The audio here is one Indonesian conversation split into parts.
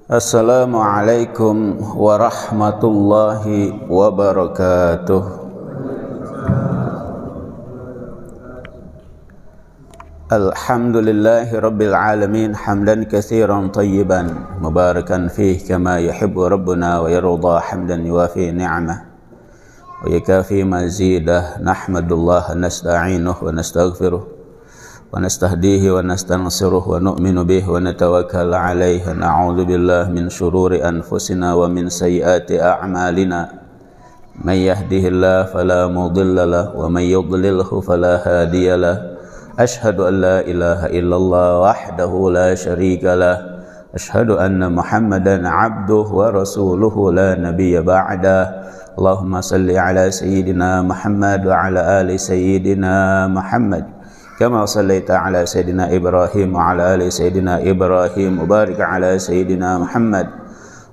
Assalamualaikum warahmatullahi wabarakatuh. Alhamdulillahi rabbil alamin hamdan katsiran tayyiban mubarakan fihi kama yuhibbu rabbuna wa yarda hamdan yuwafi ni'amah wa yakafi mazidah. Nahmadullah nasta'inuhu wa nastaghfiruh wa nastahdihi wa nastansiruh wa nu'minu bihi wa natawakkal alaihi. Na'udzu billahi min syururi anfusina wa min sayyiati a'malina. May yahdihillahu fala mudilla lahu wa may yudlilhu fala hadiya lahu. Ashhadu an la ilaha illallah wahdahu la syarika lah. Ashhadu anna Muhammadan abduhu wa rasuluhu la nabiyya ba'dah. Allahumma salli ala sayyidina Muhammad wa ala ali sayyidina Muhammad kama sallaita ala sayyidina Ibrahim wa ala ali sayyidina Ibrahim wa barik ala sayyidina Muhammad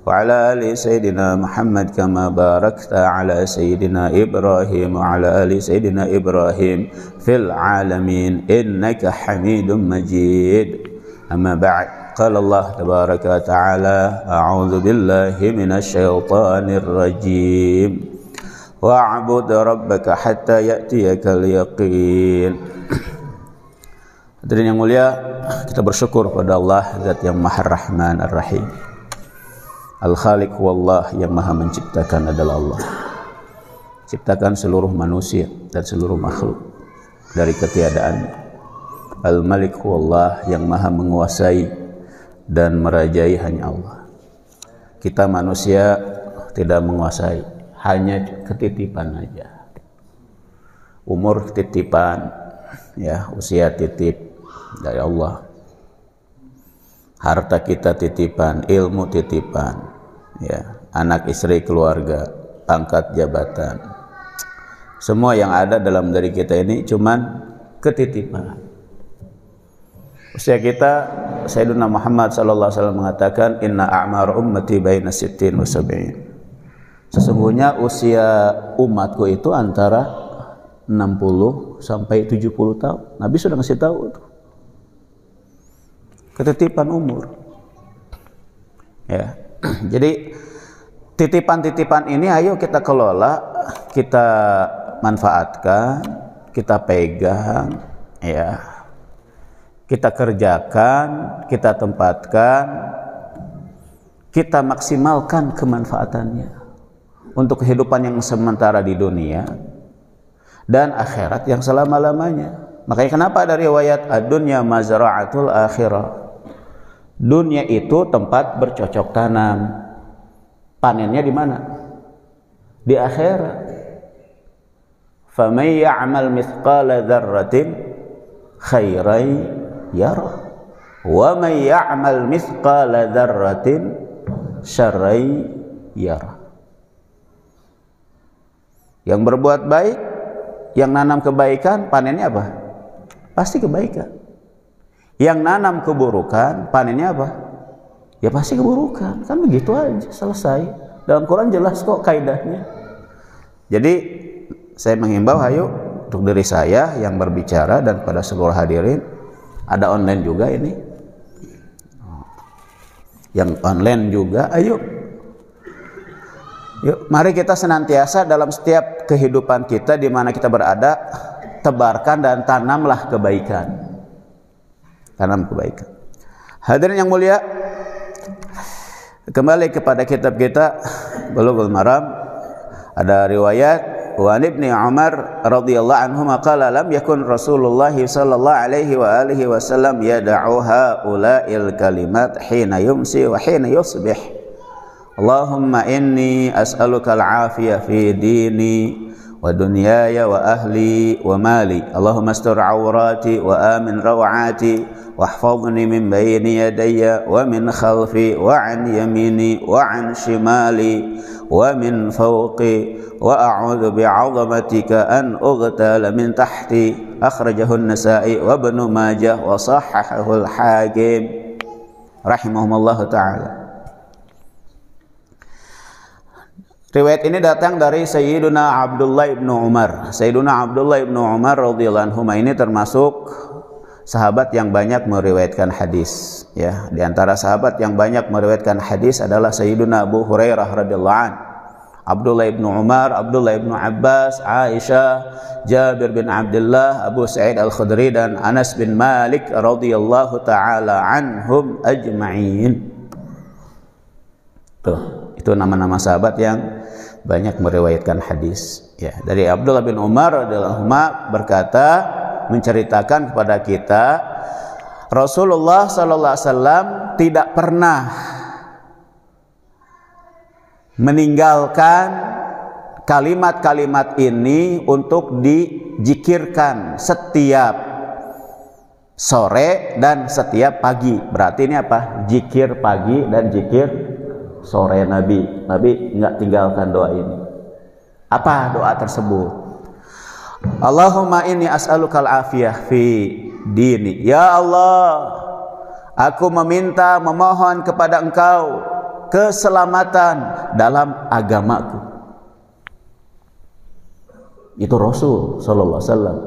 wa ala ali sayyidina Muhammad kama barakta ala sayyidina Ibrahim wa ala ali sayyidina Ibrahim fil alamin innaka Hamidum Majid. Amma ba'd. Qala Allah tabaraka wa ta'ala a'udzu billahi minasy syaithanir rajim wa'bud rabbaka hatta ya'tiyakal yaqin. Hadirin yang mulia, kita bersyukur pada Allah Zat yang Maha Rahman Ar-Rahim. Al-Khaliq wallah, yang Maha menciptakan adalah Allah. Ciptakan seluruh manusia dan seluruh makhluk dari ketiadaan. Al-Malik wallah, yang Maha menguasai dan merajai hanya Allah. Kita manusia tidak menguasai, hanya ketitipan aja. Umur titipan, ya, usia titip dari Allah. Harta kita titipan, ilmu titipan, ya, anak istri keluarga, pangkat jabatan. Semua yang ada dalam diri kita ini cuman ketitipan. Usia kita, Sayyidina Muhammad sallallahu alaihi wasallam mengatakan inna a'mar ummati baina 60 wa 70. Sesungguhnya usia umatku itu antara 60 sampai 70 tahun. Nabi sudah ngasih tahu itu. Ketitipan umur. Ya. Jadi titipan-titipan ini ayo kita kelola, kita manfaatkan, kita pegang, ya. Kita kerjakan, kita tempatkan, kita maksimalkan kemanfaatannya untuk kehidupan yang sementara di dunia dan akhirat yang selama-lamanya. Makanya kenapa ada riwayat ad-dunya mazra'atul akhirah. Dunia itu tempat bercocok tanam. Panennya di mana? Di akhirat. Faman ya'mal mithqala dzarratin khairan yarah wa man ya'mal mithqala dzarratin syarran yarah. Yang berbuat baik, yang nanam kebaikan, panennya apa? Pasti kebaikan. Yang nanam keburukan, panennya apa? Ya pasti keburukan. Kan begitu aja, selesai. Dalam Quran jelas kok kaidahnya. Jadi saya menghimbau, ayo untuk diri saya yang berbicara dan pada seluruh hadirin, ada online juga ini. Yang online juga, ayo. Yuk, mari kita senantiasa dalam setiap kehidupan kita di mana kita berada, tebarkan dan tanamlah kebaikan. Tanam kebaikan. Hadirin yang mulia, kembali kepada kitab kita Bulughul Maram. Ada riwayat wa Ibnu Umar radhiyallahu anhu qala lam yakun Rasulullah sallallahu alaihi wa alihi wasallam yad'u haula'il kalimat hina yumsi wa hina yusbih. Allahumma inni as'aluka al-afiyah fi dini wa dunyaya wa ahli wa mali. Allahumma astur awrati wa amin rawati wahfadhni min bayni yadayya wa min khalfi wa an yamini wa an shimali wa min fawqi wa a'udzu bi'azamatika an ughtala min tahti. Akhrajahu an-Nasa'i wa Ibnu Majah wa sahhahahu al-Hakim rahimahumullah ta'ala. Riwayat ini datang dari Sayyiduna Abdullah ibnu Umar. Sayyiduna Abdullah ibnu Umar radhiyallahu anhu ini termasuk sahabat yang banyak meriwayatkan hadis. Ya, di antara sahabat yang banyak meriwayatkan hadis adalah Sayyiduna Abu Hurairah radhiyallahu anhu, Abdullah ibn Umar, Abdullah ibn Abbas, Aisyah, Jabir bin Abdullah, Abu Sa'id Al-Khudri, dan Anas bin Malik radhiyallahu ta'ala anhum ajma'in. Tuh, itu nama-nama sahabat yang banyak meriwayatkan hadis. Ya, dari Abdullah bin Umar radhiyallahu anhu berkata, menceritakan kepada kita, Rasulullah sallallahu alaihi wasallam tidak pernah meninggalkan kalimat-kalimat ini untuk dijikirkan setiap sore dan setiap pagi. Berarti ini apa? Zikir pagi dan zikir sore Nabi. Nabi enggak tinggalkan doa ini. Apa doa tersebut? Allahumma inni as'alukal afiyah fi dini. Ya Allah, aku memohon kepada Engkau keselamatan dalam agamaku. Itu Rasul sallallahu alaihi wasallam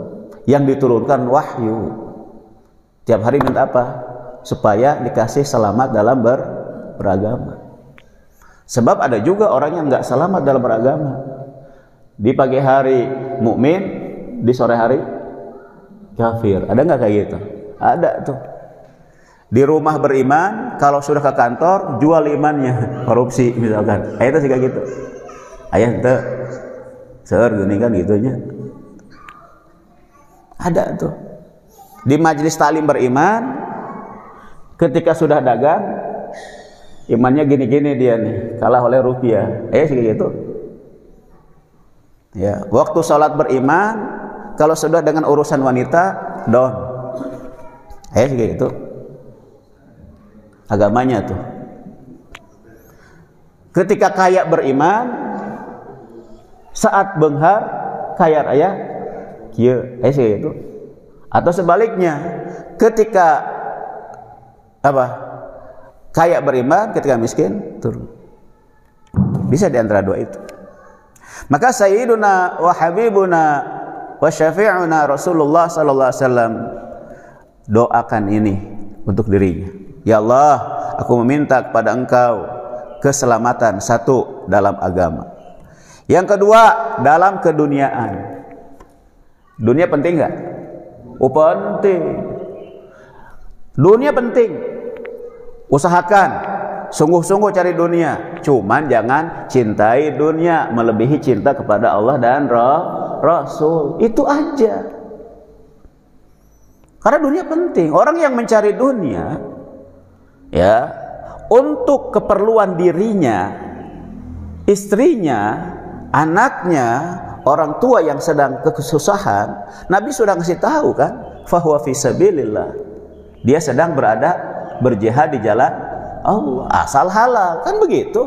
yang diturunkan wahyu. Tiap hari minta apa? Supaya dikasih selamat dalam beragama. Sebab ada juga orang yang enggak selamat dalam beragama. Di pagi hari mukmin, di sore hari kafir. Ada enggak kayak gitu? Ada tuh. Di rumah beriman, kalau sudah ke kantor jual imannya, korupsi misalkan. Ayat itu kayak gitu. Ayat itu seur gini kan gitunya. Ada tuh. Di majelis taklim beriman, ketika sudah dagang, imannya gini-gini dia nih, kalah oleh rupiah. Kayak gitu. Ya, waktu sholat beriman, kalau sudah dengan urusan wanita, down. Kayak gitu. Agamanya tuh. Ketika kaya beriman, saat benghar kaya raya kieu, gitu. Atau sebaliknya, ketika apa? Kaya beriman, ketika miskin turun. Bisa di antara dua itu. Maka sayyiduna wa habibuna wa syafi'una Rasulullah sallallahu alaihi wasallam doakan ini untuk dirinya. Ya Allah, aku meminta kepada Engkau keselamatan, satu, dalam agama. Yang kedua, dalam keduniaan. Dunia penting enggak? Oh, penting. Dunia penting. Usahakan, sungguh-sungguh cari dunia. Cuman jangan cintai dunia melebihi cinta kepada Allah dan Rasul. Itu aja. Karena dunia penting. Orang yang mencari dunia, ya, untuk keperluan dirinya, istrinya, anaknya, orang tua yang sedang kesusahan, Nabi sudah ngasih tahu kan, fahuwa fi sabilillah. Dia sedang berjihad di jalan Allah, asal halal, kan begitu.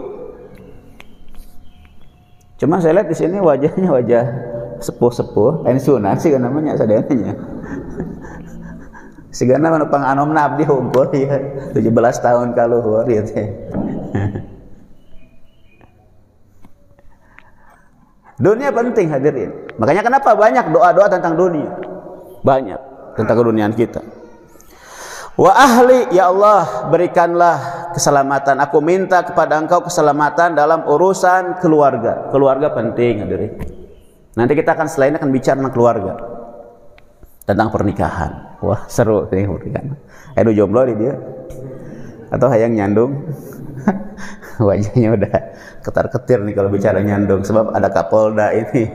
Cuma saya lihat di sini wajahnya wajah sepuh-sepuh, pensiunan sih kan namanya sadananya. Sigana manupang anomna abdi hunkul ya 17 tahun kaluhur ya teh. Dunia penting hadirin. Makanya kenapa banyak doa-doa tentang dunia? Banyak tentang keduniaan kita. Wa ahli, ya Allah, berikanlah keselamatan. Aku minta kepada Engkau keselamatan dalam urusan keluarga. Keluarga penting hadirin. Nanti kita akan bicara tentang keluarga. Tentang pernikahan. Wah, seru nih pernikahan. Aduh, jomblo di dia. Atau hayang nyandung. Wajahnya udah ketar-ketir nih kalau bicara nyandung, sebab ada Kapolda ini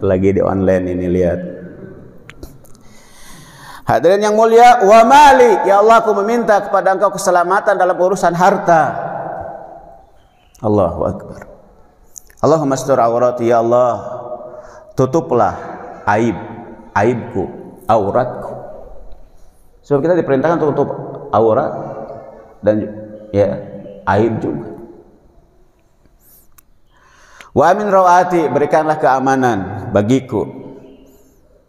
lagi di online ini, lihat. Hadirin yang mulia, wa mali, ya Allah, aku meminta kepada Engkau keselamatan dalam urusan harta. Allahu Akbar. Allahumma astur aurati, ya Allah, tutuplah aibku, auratku. Sebab kita diperintahkan untuk tutup aurat dan ya aib juga. Wa amin rawati, berikanlah keamanan bagiku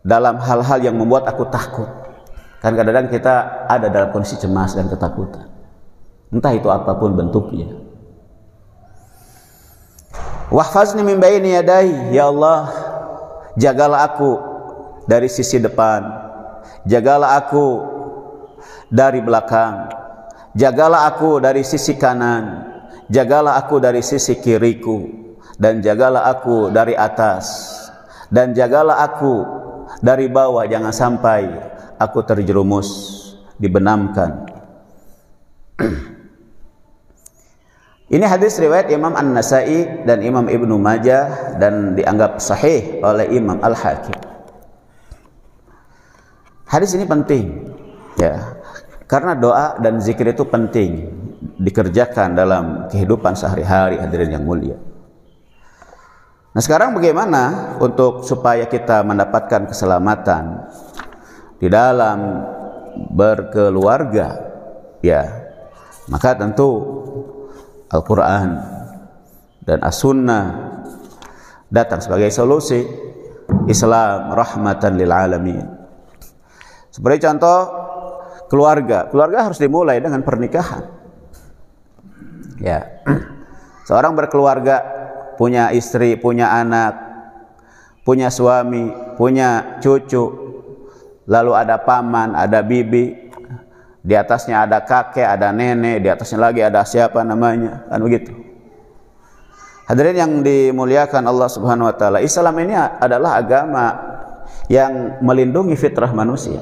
dalam hal-hal yang membuat aku takut. Kan kadang-kadang kita ada dalam kondisi cemas dan ketakutan, entah itu apapun bentuknya. Wahfazni min baini yadai, ya Allah, jagalah aku dari sisi depan, jagalah aku dari belakang, jagalah aku dari sisi kanan, jagalah aku dari sisi kiriku, dan jagalah aku dari atas, dan jagalah aku dari bawah, jangan sampai aku terjerumus, dibenamkan. Ini hadis riwayat Imam An-Nasa'i dan Imam Ibnu Majah dan dianggap sahih oleh Imam Al-Hakim. Hadis ini penting, ya, karena doa dan zikir itu penting dikerjakan dalam kehidupan sehari-hari, hadirin yang mulia. Nah, sekarang bagaimana untuk supaya kita mendapatkan keselamatan di dalam berkeluarga? Ya, maka tentu Al-Quran dan As-Sunnah datang sebagai solusi. Islam rahmatan lil alamin. Seperti contoh keluarga. Keluarga harus dimulai dengan pernikahan. Ya. Seorang berkeluarga, punya istri, punya anak, punya suami, punya cucu, lalu ada paman, ada bibi, di atasnya ada kakek, ada nenek, di atasnya lagi ada siapa namanya, kan begitu. Hadirin yang dimuliakan Allah Subhanahu wa taala, Islam ini adalah agama yang melindungi fitrah manusia.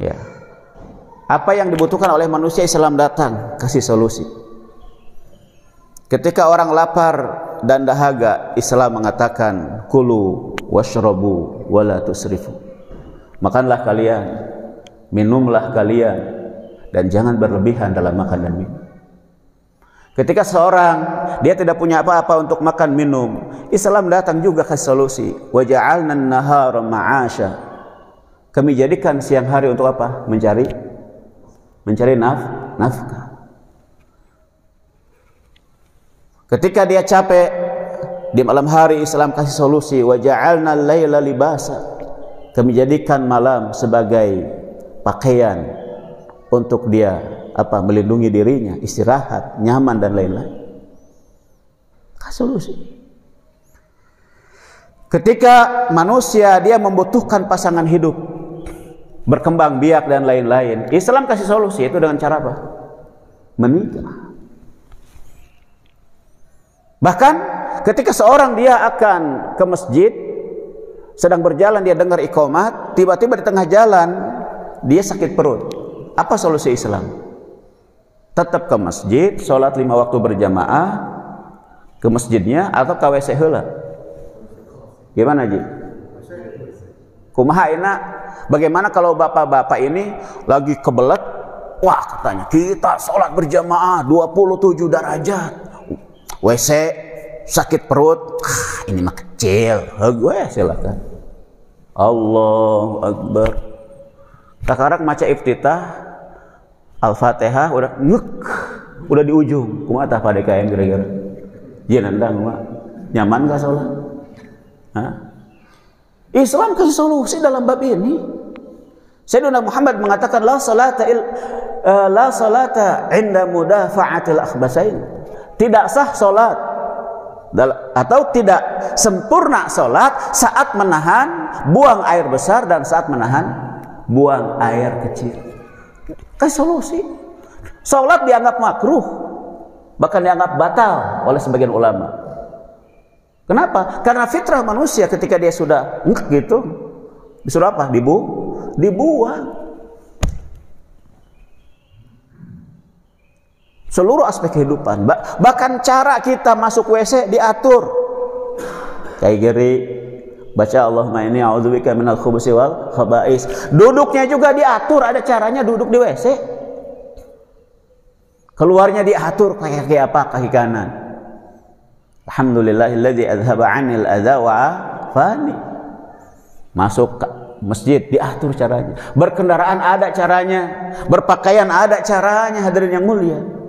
Ya. Apa yang dibutuhkan oleh manusia, Islam datang kasih solusi. Ketika orang lapar dan dahaga, Islam mengatakan kulu washrabu wala tusrifu. Makanlah kalian, minumlah kalian, dan jangan berlebihan dalam makan dan minum. Ketika seorang dia tidak punya apa-apa untuk makan minum, Islam datang juga kasih solusi. Wa ja'alna an-nahara ma'asha. Kami jadikan siang hari untuk apa? Mencari nafkah. Ketika dia capek di malam hari, Islam kasih solusi. Wa ja'alna al-laila libasa. Kami jadikan malam sebagai pakaian untuk dia melindungi dirinya, istirahat, nyaman dan lain-lain. Solusi. Ketika manusia dia membutuhkan pasangan hidup, berkembang biak dan lain-lain, Islam kasih solusi, itu dengan cara apa? Menikah. Bahkan ketika seorang dia akan ke masjid, sedang berjalan dia dengar iqamat, tiba-tiba di tengah jalan dia sakit perut. Apa solusi Islam? Tetap ke masjid, sholat 5 waktu berjamaah, ke masjidnya atau ke WC heula. Gimana Ji? Kumaha enak? Bagaimana kalau bapak-bapak ini lagi kebelet? Wah, katanya kita sholat berjamaah 27 derajat, WC sakit perut, ini mah kecil, gue silakan. Allahu Akbar. Sekarang maca iftitah Al-Fatihah udah di ujung. Kumaha tah pada kayak kira-kira? Iya nandang mah. Nyaman gak sholat? Hah? Islam kasih solusi dalam bab ini. Sayyidina Muhammad mengatakan la salata inda mudafa'atil akhbasain. Tidak sah sholat atau tidak sempurna sholat saat menahan buang air besar dan saat menahan buang air kecil. Kasih solusi. Sholat dianggap makruh, bahkan dianggap batal oleh sebagian ulama. Kenapa? Karena fitrah manusia ketika dia sudah gitu, disuruh apa? Dibuang. Seluruh aspek kehidupan, bahkan cara kita masuk WC diatur. Kayak gini, baca Allahumma inni a'udzubika minal khubuthi wal khaba'is. Duduknya juga diatur, ada caranya duduk di WC. Keluarnya diatur, kaki apa? Kaki kanan. Alhamdulillahilladzi adhaba 'anil adza wa afani. Masuk ke masjid diatur caranya. Berkendaraan ada caranya, berpakaian ada caranya, hadirin yang mulia.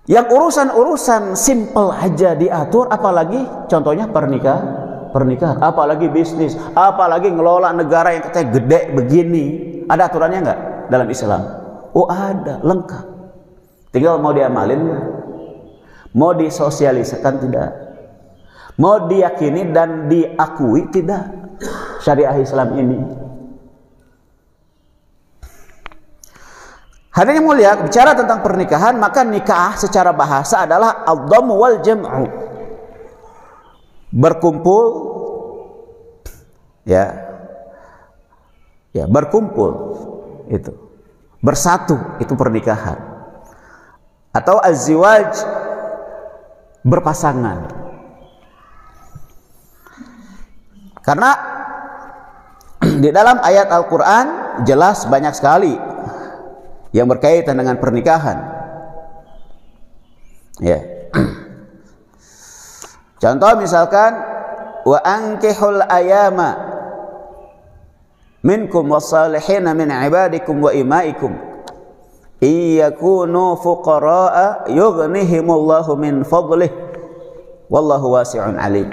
Yang urusan-urusan simple aja diatur, apalagi contohnya pernikahan, apalagi bisnis, apalagi ngelola negara yang katanya gede begini. Ada aturannya enggak dalam Islam? Oh ada, lengkap. Tinggal mau diamalin enggak? Mau disosialisasikan tidak? Mau diyakini dan diakui tidak? Syariah Islam ini. Hadirin yang mulia, bicara tentang pernikahan, maka nikah secara bahasa adalah ad-dhammu wal jam'u. Berkumpul, ya, berkumpul itu, bersatu itu pernikahan. Atau az-ziwaj, berpasangan. Karena di dalam ayat Al-Quran jelas banyak sekali yang berkaitan dengan pernikahan. Ya. Contoh misalkan, wa ankihul ayama minkum wassalihina min ibadikum wa imaikum iyakunu fuqara'a yughnihimullahu min fadlih wallahu wasi'un alim.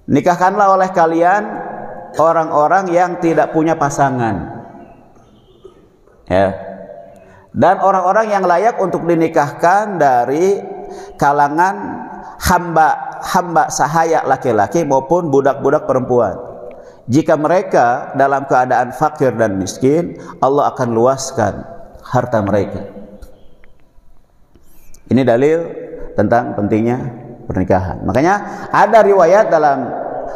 Nikahkanlah oleh kalian orang-orang yang tidak punya pasangan, ya, dan orang-orang yang layak untuk dinikahkan dari kalangan hamba sahaya laki-laki maupun budak-budak perempuan. Jika mereka dalam keadaan fakir dan miskin, Allah akan luaskan harta mereka. Ini dalil tentang pentingnya pernikahan. Makanya ada riwayat dalam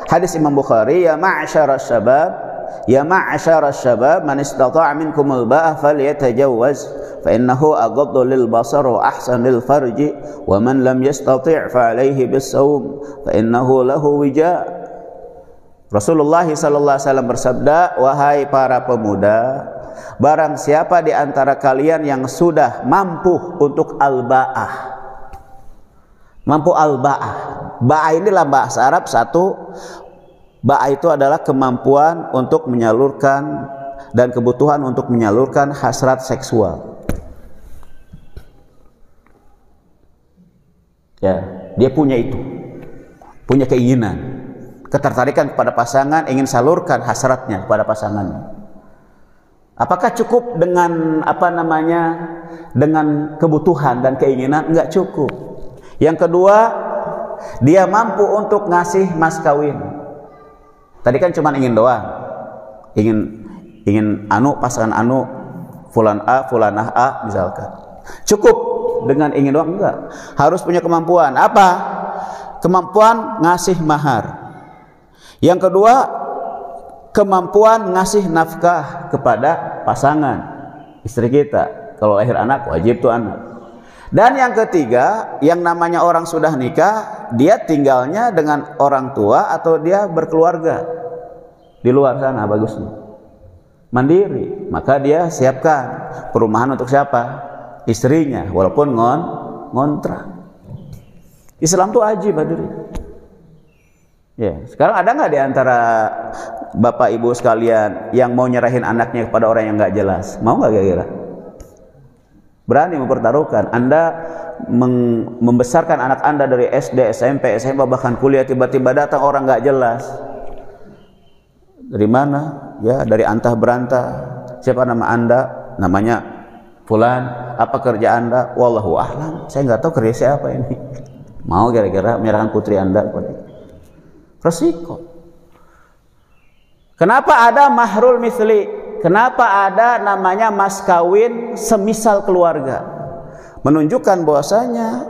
hadis Imam Bukhari, ya ma'asyaras syabab man istata'a minkumul ba'ah falyatajawwaz fa innahu aghaddu lil basar wa ahsan lil farji wa man lam yastati' fa alayhi bis-shaum fa innahu lahu wija. Rasulullah sallallahu alaihi wasallam bersabda, wahai para pemuda, barang siapa di antara kalian yang sudah mampu untuk al-ba'ah. Mampu al-ba'ah. Ba'ah ini dalam bahasa Arab satu, ba'ah itu adalah kemampuan untuk menyalurkan dan kebutuhan untuk menyalurkan hasrat seksual. Ya, dia punya itu, punya keinginan, ketertarikan kepada pasangan, ingin salurkan hasratnya kepada pasangannya. Apakah cukup dengan dengan kebutuhan dan keinginan? Enggak cukup. Yang kedua, dia mampu untuk ngasih mas kawin. Tadi kan cuma ingin doang, ingin pasangan fulan A, fulanah A misalkan. Cukup dengan ingin doang? Enggak. Harus punya kemampuan. Apa? Kemampuan ngasih mahar. Yang kedua, kemampuan ngasih nafkah kepada pasangan, istri kita. Kalau lahir anak, wajib tuh anak. Dan yang ketiga, yang namanya orang sudah nikah, dia tinggalnya dengan orang tua atau dia berkeluarga di luar sana, bagusnya mandiri, maka dia siapkan perumahan untuk siapa? Istrinya, walaupun ngontrak. Islam tuh wajib, hadirin. Ya, sekarang ada nggak di antara bapak ibu sekalian yang mau nyerahin anaknya kepada orang yang nggak jelas? Mau nggak kira-kira? Berani mempertaruhkan Anda membesarkan anak Anda dari SD, SMP, SMA, bahkan kuliah, tiba-tiba datang orang nggak jelas. Dari mana? Ya, dari antah berantah. Siapa nama Anda? Namanya fulan. Apa kerja Anda? Wallahu a'lam. Saya nggak tahu kerja siapa ini. Mau kira-kira menyerahkan putri Anda kepada itu? Resiko. Kenapa ada mahrul misli? Kenapa ada namanya mas kawin semisal keluarga? Menunjukkan bahwasanya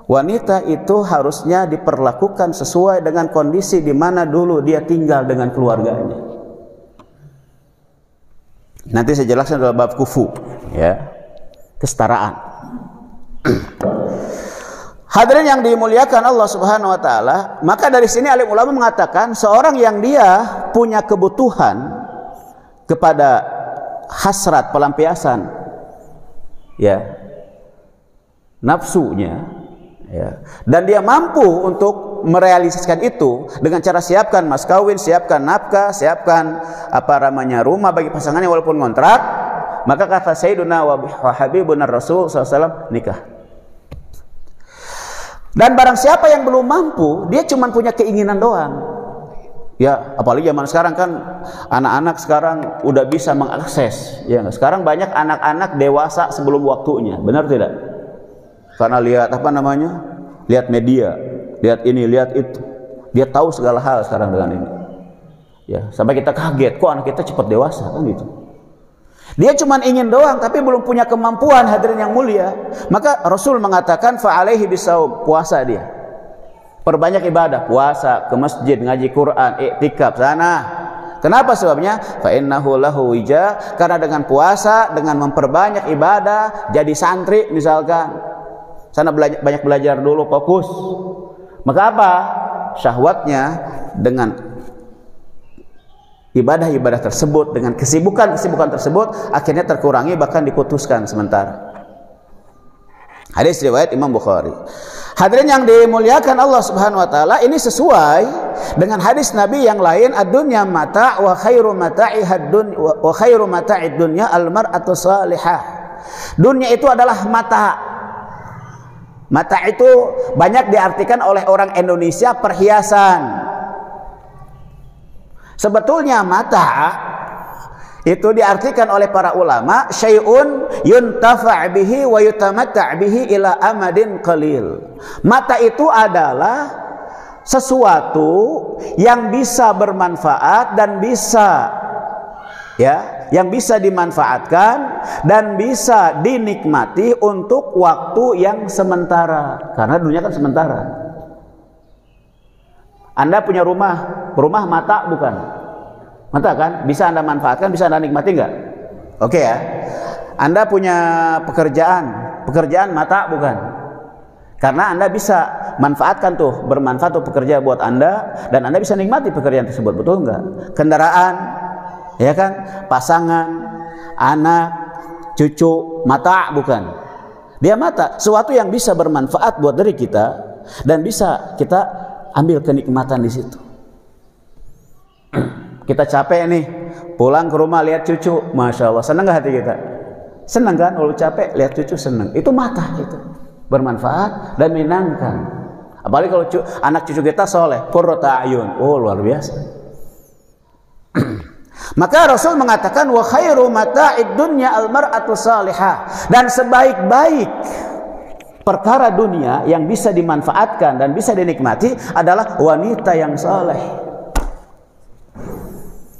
wanita itu harusnya diperlakukan sesuai dengan kondisi di mana dulu dia tinggal dengan keluarganya. Nanti saya jelaskan dalam bab kufu, ya, kesetaraan. Hadirin yang dimuliakan Allah Subhanahu wa taala, maka dari sini alim ulama mengatakan seorang yang dia punya kebutuhan kepada hasrat pelampiasan, ya, nafsunya, ya, dan dia mampu untuk merealisasikan itu dengan cara siapkan mas kawin, siapkan nafkah, siapkan rumah bagi pasangannya walaupun kontrak, maka kata Sayyiduna wa Habibuna Rasul SAW, nikah. Dan barang siapa yang belum mampu, dia cuma punya keinginan doang. Ya, apalagi zaman sekarang kan anak-anak sekarang udah bisa mengakses. Ya, sekarang banyak anak-anak dewasa sebelum waktunya, benar tidak? Karena lihat lihat media, lihat ini, lihat itu. Dia tahu segala hal sekarang dengan ini. Ya, sampai kita kaget, kok anak kita cepat dewasa kan gitu. Dia cuma ingin doang tapi belum punya kemampuan, hadirin yang mulia. Maka Rasul mengatakan fa'alaihi bisaum, puasa dia. Perbanyak ibadah, puasa, ke masjid, ngaji Quran, iktikaf sana. Kenapa sebabnya? Fa innahu lahu wija, karena dengan puasa, dengan memperbanyak ibadah, jadi santri misalkan. Sana banyak belajar dulu, fokus. Maka apa? Syahwatnya dengan ibadah-ibadah tersebut, dengan kesibukan-kesibukan tersebut akhirnya terkurangi, bahkan diputuskan sementara. Hadis riwayat Imam Bukhari. Hadirin yang dimuliakan Allah Subhanahu wa taala, ini sesuai dengan hadis Nabi yang lain, ad-dunya mata' wa khairu mata'ihad dunya wa khairu mata'id dunya al-mar'atu salihah. Dunia itu adalah mata. Mata itu banyak diartikan oleh orang Indonesia perhiasan. Sebetulnya mata itu diartikan oleh para ulama syai'un yuntafa' bihi wa yutamatta' bihi ila amadin qalil. Mata itu adalah sesuatu yang bisa bermanfaat dan bisa yang bisa dimanfaatkan dan bisa dinikmati untuk waktu yang sementara, karena dunia kan sementara. Anda punya rumah mata bukan? Mata kan? Bisa Anda manfaatkan, bisa Anda nikmati enggak? Oke ya. Anda punya pekerjaan mata bukan? Karena Anda bisa manfaatkan tuh, bermanfaat tuh pekerja buat Anda, dan Anda bisa nikmati pekerjaan tersebut, betul enggak? Kendaraan, ya kan? Pasangan, anak, cucu, mata bukan? Dia mata, sesuatu yang bisa bermanfaat buat diri kita dan bisa kita ambil kenikmatan di situ. Kita capek nih, pulang ke rumah lihat cucu, masya Allah, senang gak hati kita? Senang kan? Kalau capek lihat cucu senang. Itu mata, itu bermanfaat dan menyenangkan. Apalagi kalau anak cucu kita soleh, qurrata ayun, oh luar biasa. Maka Rasul mengatakan wa khairu mata'id dunya al-mar'atu salihah, dan sebaik-baik perkara dunia yang bisa dimanfaatkan dan bisa dinikmati adalah wanita yang saleh.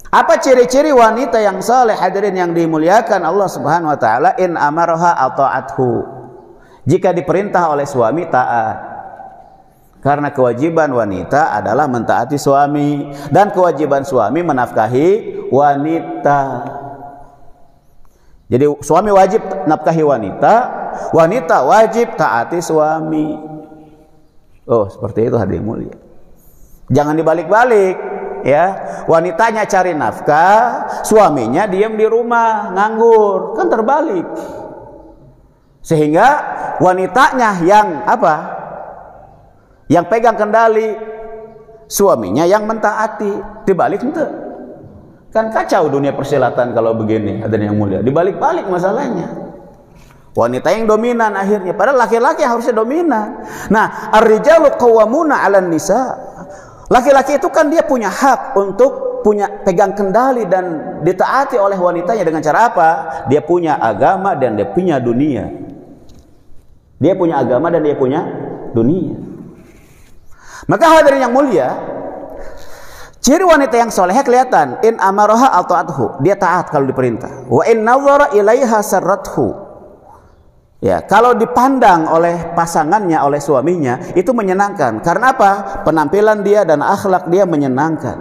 Apa ciri-ciri wanita yang saleh, hadirin yang dimuliakan Allah Subhanahu wa taala? In amaraha ata'athu. Jika diperintah oleh suami, taat. Karena kewajiban wanita adalah mentaati suami, dan kewajiban suami menafkahi wanita. Jadi suami wajib nafkahi wanita, wanita wajib taati suami. Oh, seperti itu hadirin mulia. Jangan dibalik-balik, ya. Wanitanya cari nafkah, suaminya diam di rumah nganggur, kan terbalik. Sehingga wanitanya yang apa? Yang pegang kendali, suaminya yang mentaati. Dibalik ente. Kan kacau dunia persilatan kalau begini, hadirin yang mulia. Dibalik-balik masalahnya. Wanita yang dominan akhirnya, padahal laki-laki harusnya dominan. Nah, ar-rijalu qawwamuna 'alan nisa. Laki-laki itu kan dia punya hak untuk punya pegang kendali dan ditaati oleh wanitanya dengan cara apa? Dia punya agama dan dia punya dunia. Dia punya agama dan dia punya dunia. Maka hadirin yang mulia, ciri wanita yang solehah kelihatan. In amaraha ata'athu, dia taat kalau diperintah. Wa in nawara ilaiha sarrathu. Ya, kalau dipandang oleh pasangannya, oleh suaminya, itu menyenangkan. Karena apa? Penampilan dia dan akhlak dia menyenangkan.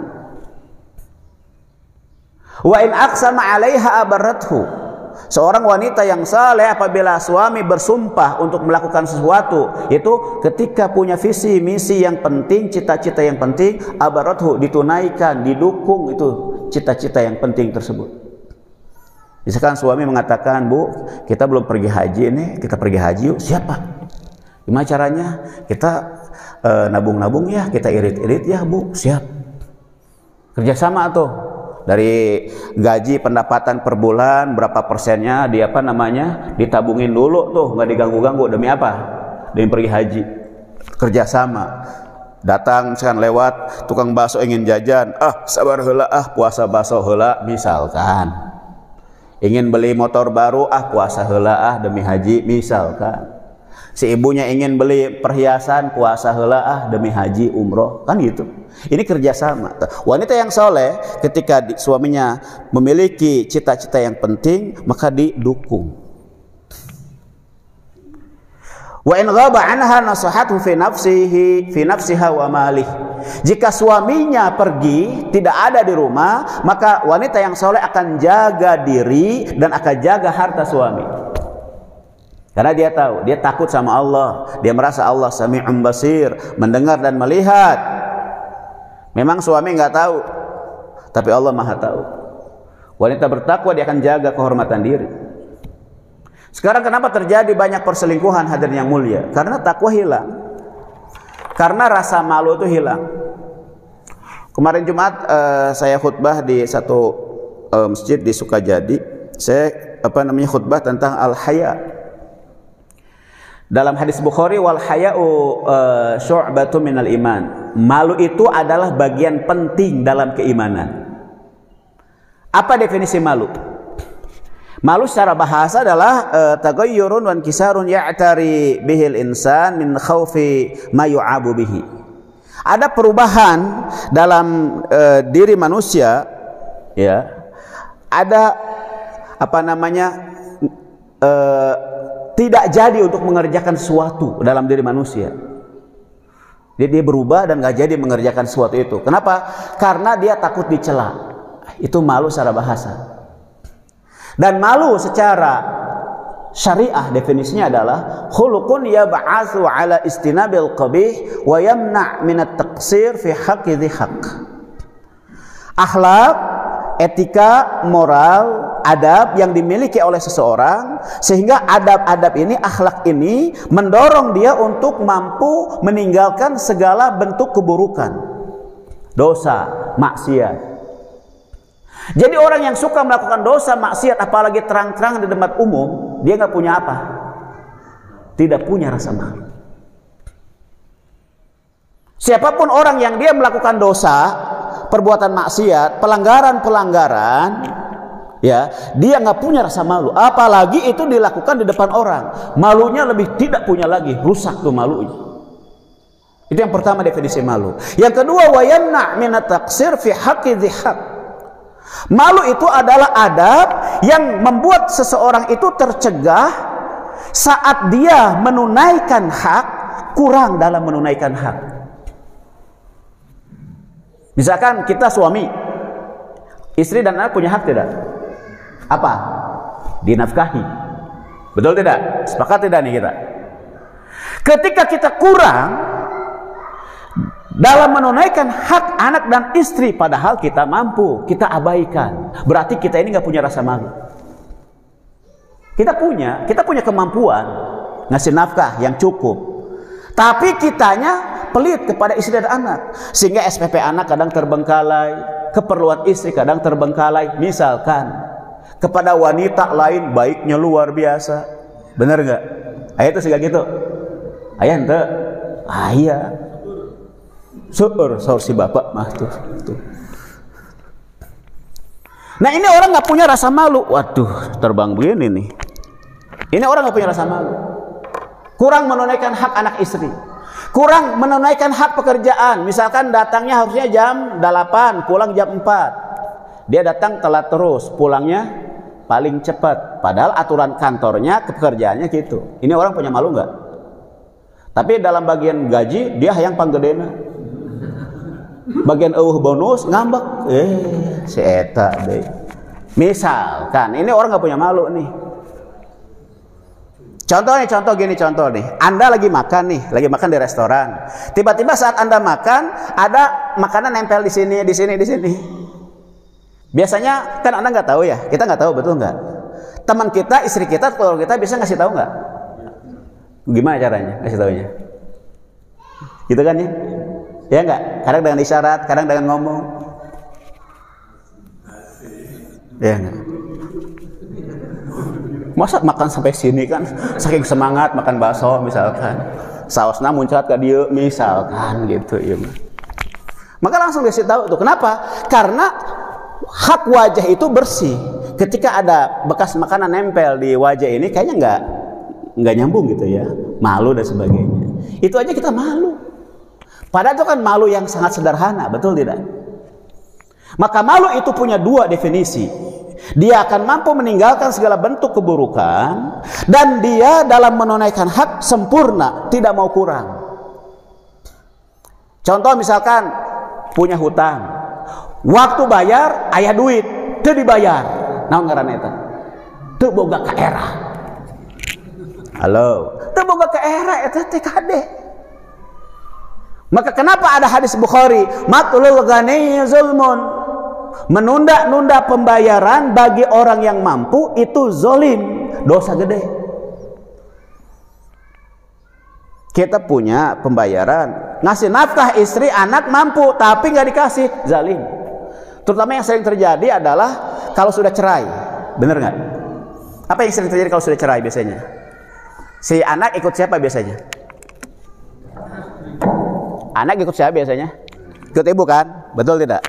Wa in aqsama 'alaiha abarrathu. Seorang wanita yang saleh apabila suami bersumpah untuk melakukan sesuatu, itu ketika punya visi misi yang penting, cita-cita yang penting, abarrathu, ditunaikan, didukung itu cita-cita yang penting tersebut. Misalkan suami mengatakan, Bu, kita belum pergi haji nih, kita pergi haji yuk. Siapa? Gimana caranya? Kita nabung-nabung ya, kita irit-irit ya, Bu. Siap. Kerjasama tuh. Dari gaji pendapatan per bulan, berapa persennya di apa namanya, ditabungin dulu tuh, nggak diganggu-ganggu. Demi apa? Demi pergi haji. Kerjasama. Datang misalkan lewat tukang bakso ingin jajan, sabar heula, puasa bakso heula misalkan. Ingin beli motor baru, puasa heula demi haji misalkan. Si ibunya ingin beli perhiasan, puasa heula demi haji umroh, kan gitu. Ini kerjasama. Wanita yang soleh ketika suaminya memiliki cita-cita yang penting, maka didukung. Wa in ghaba anha nasahatu fi nafsiha wa malih. Jika suaminya pergi, tidak ada di rumah, maka wanita yang soleh akan jaga diri dan akan jaga harta suami. Karena dia tahu, dia takut sama Allah, dia merasa Allah Sami'un Basir, mendengar dan melihat. Memang suami nggak tahu, tapi Allah Maha tahu. Wanita bertakwa dia akan jaga kehormatan diri. Sekarang kenapa terjadi banyak perselingkuhan hadirin yang mulia? Karena takwa hilang. Karena rasa malu itu hilang. Kemarin Jumat saya khutbah di satu masjid di Sukajadi. Saya khutbah tentang al-haya. Dalam hadis Bukhari, wal haya'u syu'batun minal iman. Malu itu adalah bagian penting dalam keimanan. Apa definisi malu? Malu secara bahasa adalah taghayyurun wa inkisarun ya'tari bihil insan min khaufi ma yu'abu bihi. Ada perubahan dalam diri manusia, ya. Ada tidak jadi untuk mengerjakan sesuatu dalam diri manusia. Dia berubah dan gak jadi mengerjakan sesuatu itu. Kenapa? Karena dia takut dicela. Itu malu secara bahasa. Dan malu secara syariah definisinya adalah khuluqun yab'atsu 'ala istinabil qabih wa yamna' min at-taqsir fi haqqi dhi haqq. Akhlak, etika, moral, adab yang dimiliki oleh seseorang, sehingga adab-adab ini, akhlak ini mendorong dia untuk mampu meninggalkan segala bentuk keburukan, dosa, maksiat. Jadi orang yang suka melakukan dosa, maksiat, apalagi terang-terang di tempat umum, dia nggak punya apa? Tidak punya rasa malu. Siapapun orang yang dia melakukan dosa, perbuatan maksiat, pelanggaran-pelanggaran, ya, dia nggak punya rasa malu. Apalagi itu dilakukan di depan orang, malunya lebih tidak punya lagi, rusak tuh malunya. Itu yang pertama definisi malu. Yang kedua, wa yamna' min at-taqsir fi haqqi dhi haqq. Malu itu adalah adab yang membuat seseorang itu tercegah saat dia menunaikan hak, kurang dalam menunaikan hak. Misalkan kita suami, istri dan anak punya hak tidak? Apa? Dinafkahi. Betul tidak? Sepakat tidak nih kita? Ketika kita kurang dalam menunaikan hak anak dan istri, padahal kita mampu, kita abaikan, berarti kita ini nggak punya rasa malu. Kita punya kemampuan ngasih nafkah yang cukup, tapi kitanya pelit kepada istri dan anak, sehingga SPP anak kadang terbengkalai, keperluan istri kadang terbengkalai. Misalkan kepada wanita lain baiknya luar biasa, bener nggak? Ayah itu segala gitu, ayah ente, ayah. Seur si bapak mah tuh. Nah ini orang nggak punya rasa malu. Waduh, terbang begini nih. Ini orang nggak punya rasa malu. Kurang menunaikan hak anak istri. Kurang menunaikan hak pekerjaan. Misalkan datangnya harusnya jam 8, pulang jam 4. Dia datang telat terus, pulangnya paling cepat. Padahal aturan kantornya, pekerjaannya gitu. Ini orang punya malu nggak? Tapi dalam bagian gaji dia hayang panggedena. Bagian bonus ngambek, si eta deh. Misalkan ini orang nggak punya malu nih. Contoh nih, Anda lagi makan di restoran. Tiba-tiba saat Anda makan, ada makanan nempel di sini. Biasanya kan Anda nggak tahu ya, kita nggak tahu, betul nggak? Teman kita, istri kita, keluarga kita bisa ngasih tahu nggak? Gimana caranya ngasih tahunya? Gitu kan ya? Ya enggak? Kadang dengan isyarat, kadang dengan ngomong. Ya enggak? Masa makan sampai sini kan saking semangat makan bakso misalkan. Saosna muncrat ke dia misalkan gitu ya. Maka langsung dikasih tahu tuh. Kenapa? Karena hak wajah itu bersih. Ketika ada bekas makanan nempel di wajah ini kayaknya nggak nyambung gitu ya, malu dan sebagainya. Itu aja kita malu. Padahal itu kan malu yang sangat sederhana, betul tidak? Maka malu itu punya dua definisi. Dia akan mampu meninggalkan segala bentuk keburukan, dan dia dalam menunaikan hak sempurna, tidak mau kurang. Contoh misalkan punya hutang, waktu bayar aya duit, teu dibayar, naon ngaranna eta? Teu boga kaera. Halo, teu boga kaera eta teh kade. Maka kenapa ada hadis Bukhari, matlul ghani zulmun? Menunda-nunda pembayaran bagi orang yang mampu itu zolim, dosa gede. Kita punya pembayaran, ngasih nafkah istri, anak mampu, tapi nggak dikasih, zalim. Terutama yang sering terjadi adalah kalau sudah cerai, bener nggak? Apa yang sering terjadi kalau sudah cerai biasanya? Si anak ikut siapa biasanya? Anak ikut siapa biasanya? Ikut ibu kan? Betul tidak?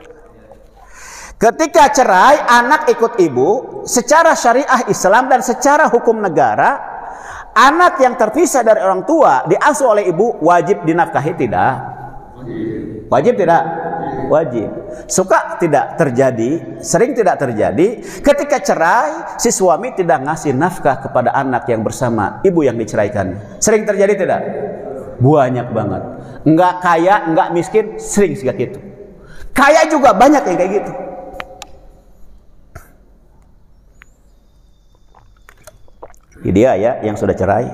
Ketika cerai, anak ikut ibu. Secara syariah Islam dan secara hukum negara, anak yang terpisah dari orang tua diasuh oleh ibu wajib dinafkahi tidak? Wajib tidak? Wajib. Suka tidak terjadi, sering tidak terjadi, ketika cerai si suami tidak ngasih nafkah kepada anak yang bersama ibu yang diceraikan. Sering terjadi tidak? Banyak banget. Enggak kaya, enggak miskin, sering kayak gitu. Kaya juga banyak yang kayak gitu. Dia ya yang sudah cerai,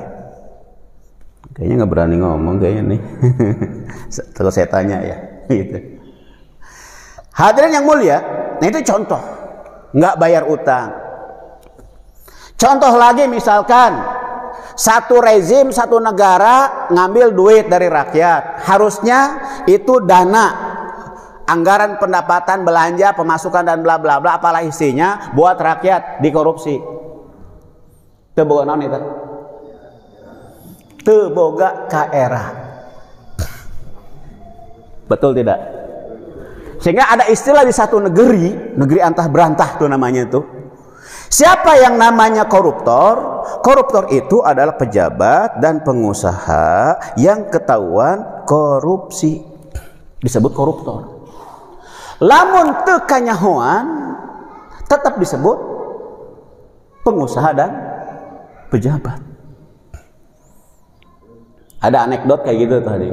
kayaknya nggak berani ngomong kayaknya nih. Kalau saya tanya ya, gitu. Hadirin yang mulia, nah itu contoh nggak bayar utang. Contoh lagi misalkan satu rezim, satu negara ngambil duit dari rakyat, harusnya itu dana anggaran pendapatan belanja pemasukan dan bla bla bla apalah isinya buat rakyat dikorupsi. Teu boga naon eta? Teu boga kaera. Betul tidak? Sehingga ada istilah di satu negeri antah berantah tuh namanya itu. Siapa yang namanya koruptor? Koruptor itu adalah pejabat dan pengusaha yang ketahuan korupsi. Disebut koruptor. Lamun teu kanyahoan tetap disebut pengusaha dan pejabat. Ada anekdot kayak gitu tadi.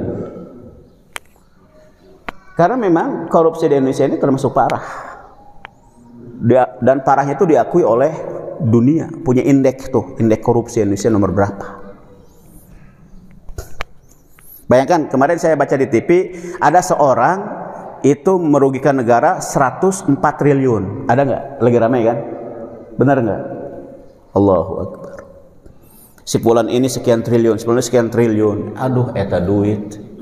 Karena memang korupsi di Indonesia ini termasuk parah. Dan parahnya itu diakui oleh dunia. Punya indeks tuh, indeks korupsi Indonesia nomor berapa. Bayangkan kemarin saya baca di TV, ada seorang itu merugikan negara 104 triliun. Ada nggak? Lagi ramai kan? Benar nggak? Allahu Akbar. Si bulan ini sekian triliun, sebulan sekian triliun. Aduh, eta duit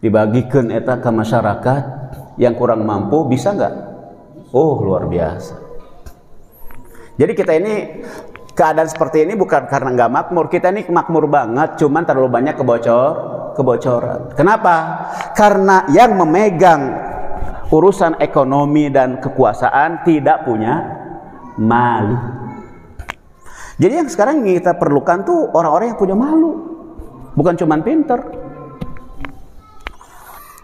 dibagikan eta ke masyarakat yang kurang mampu, bisa nggak? Oh, luar biasa. Jadi kita ini keadaan seperti ini bukan karena nggak makmur. Kita ini makmur banget, cuman terlalu banyak kebocoran. Kenapa? Karena yang memegang urusan ekonomi dan kekuasaan tidak punya malu. Jadi yang sekarang kita perlukan tuh orang-orang yang punya malu, bukan cuman pinter.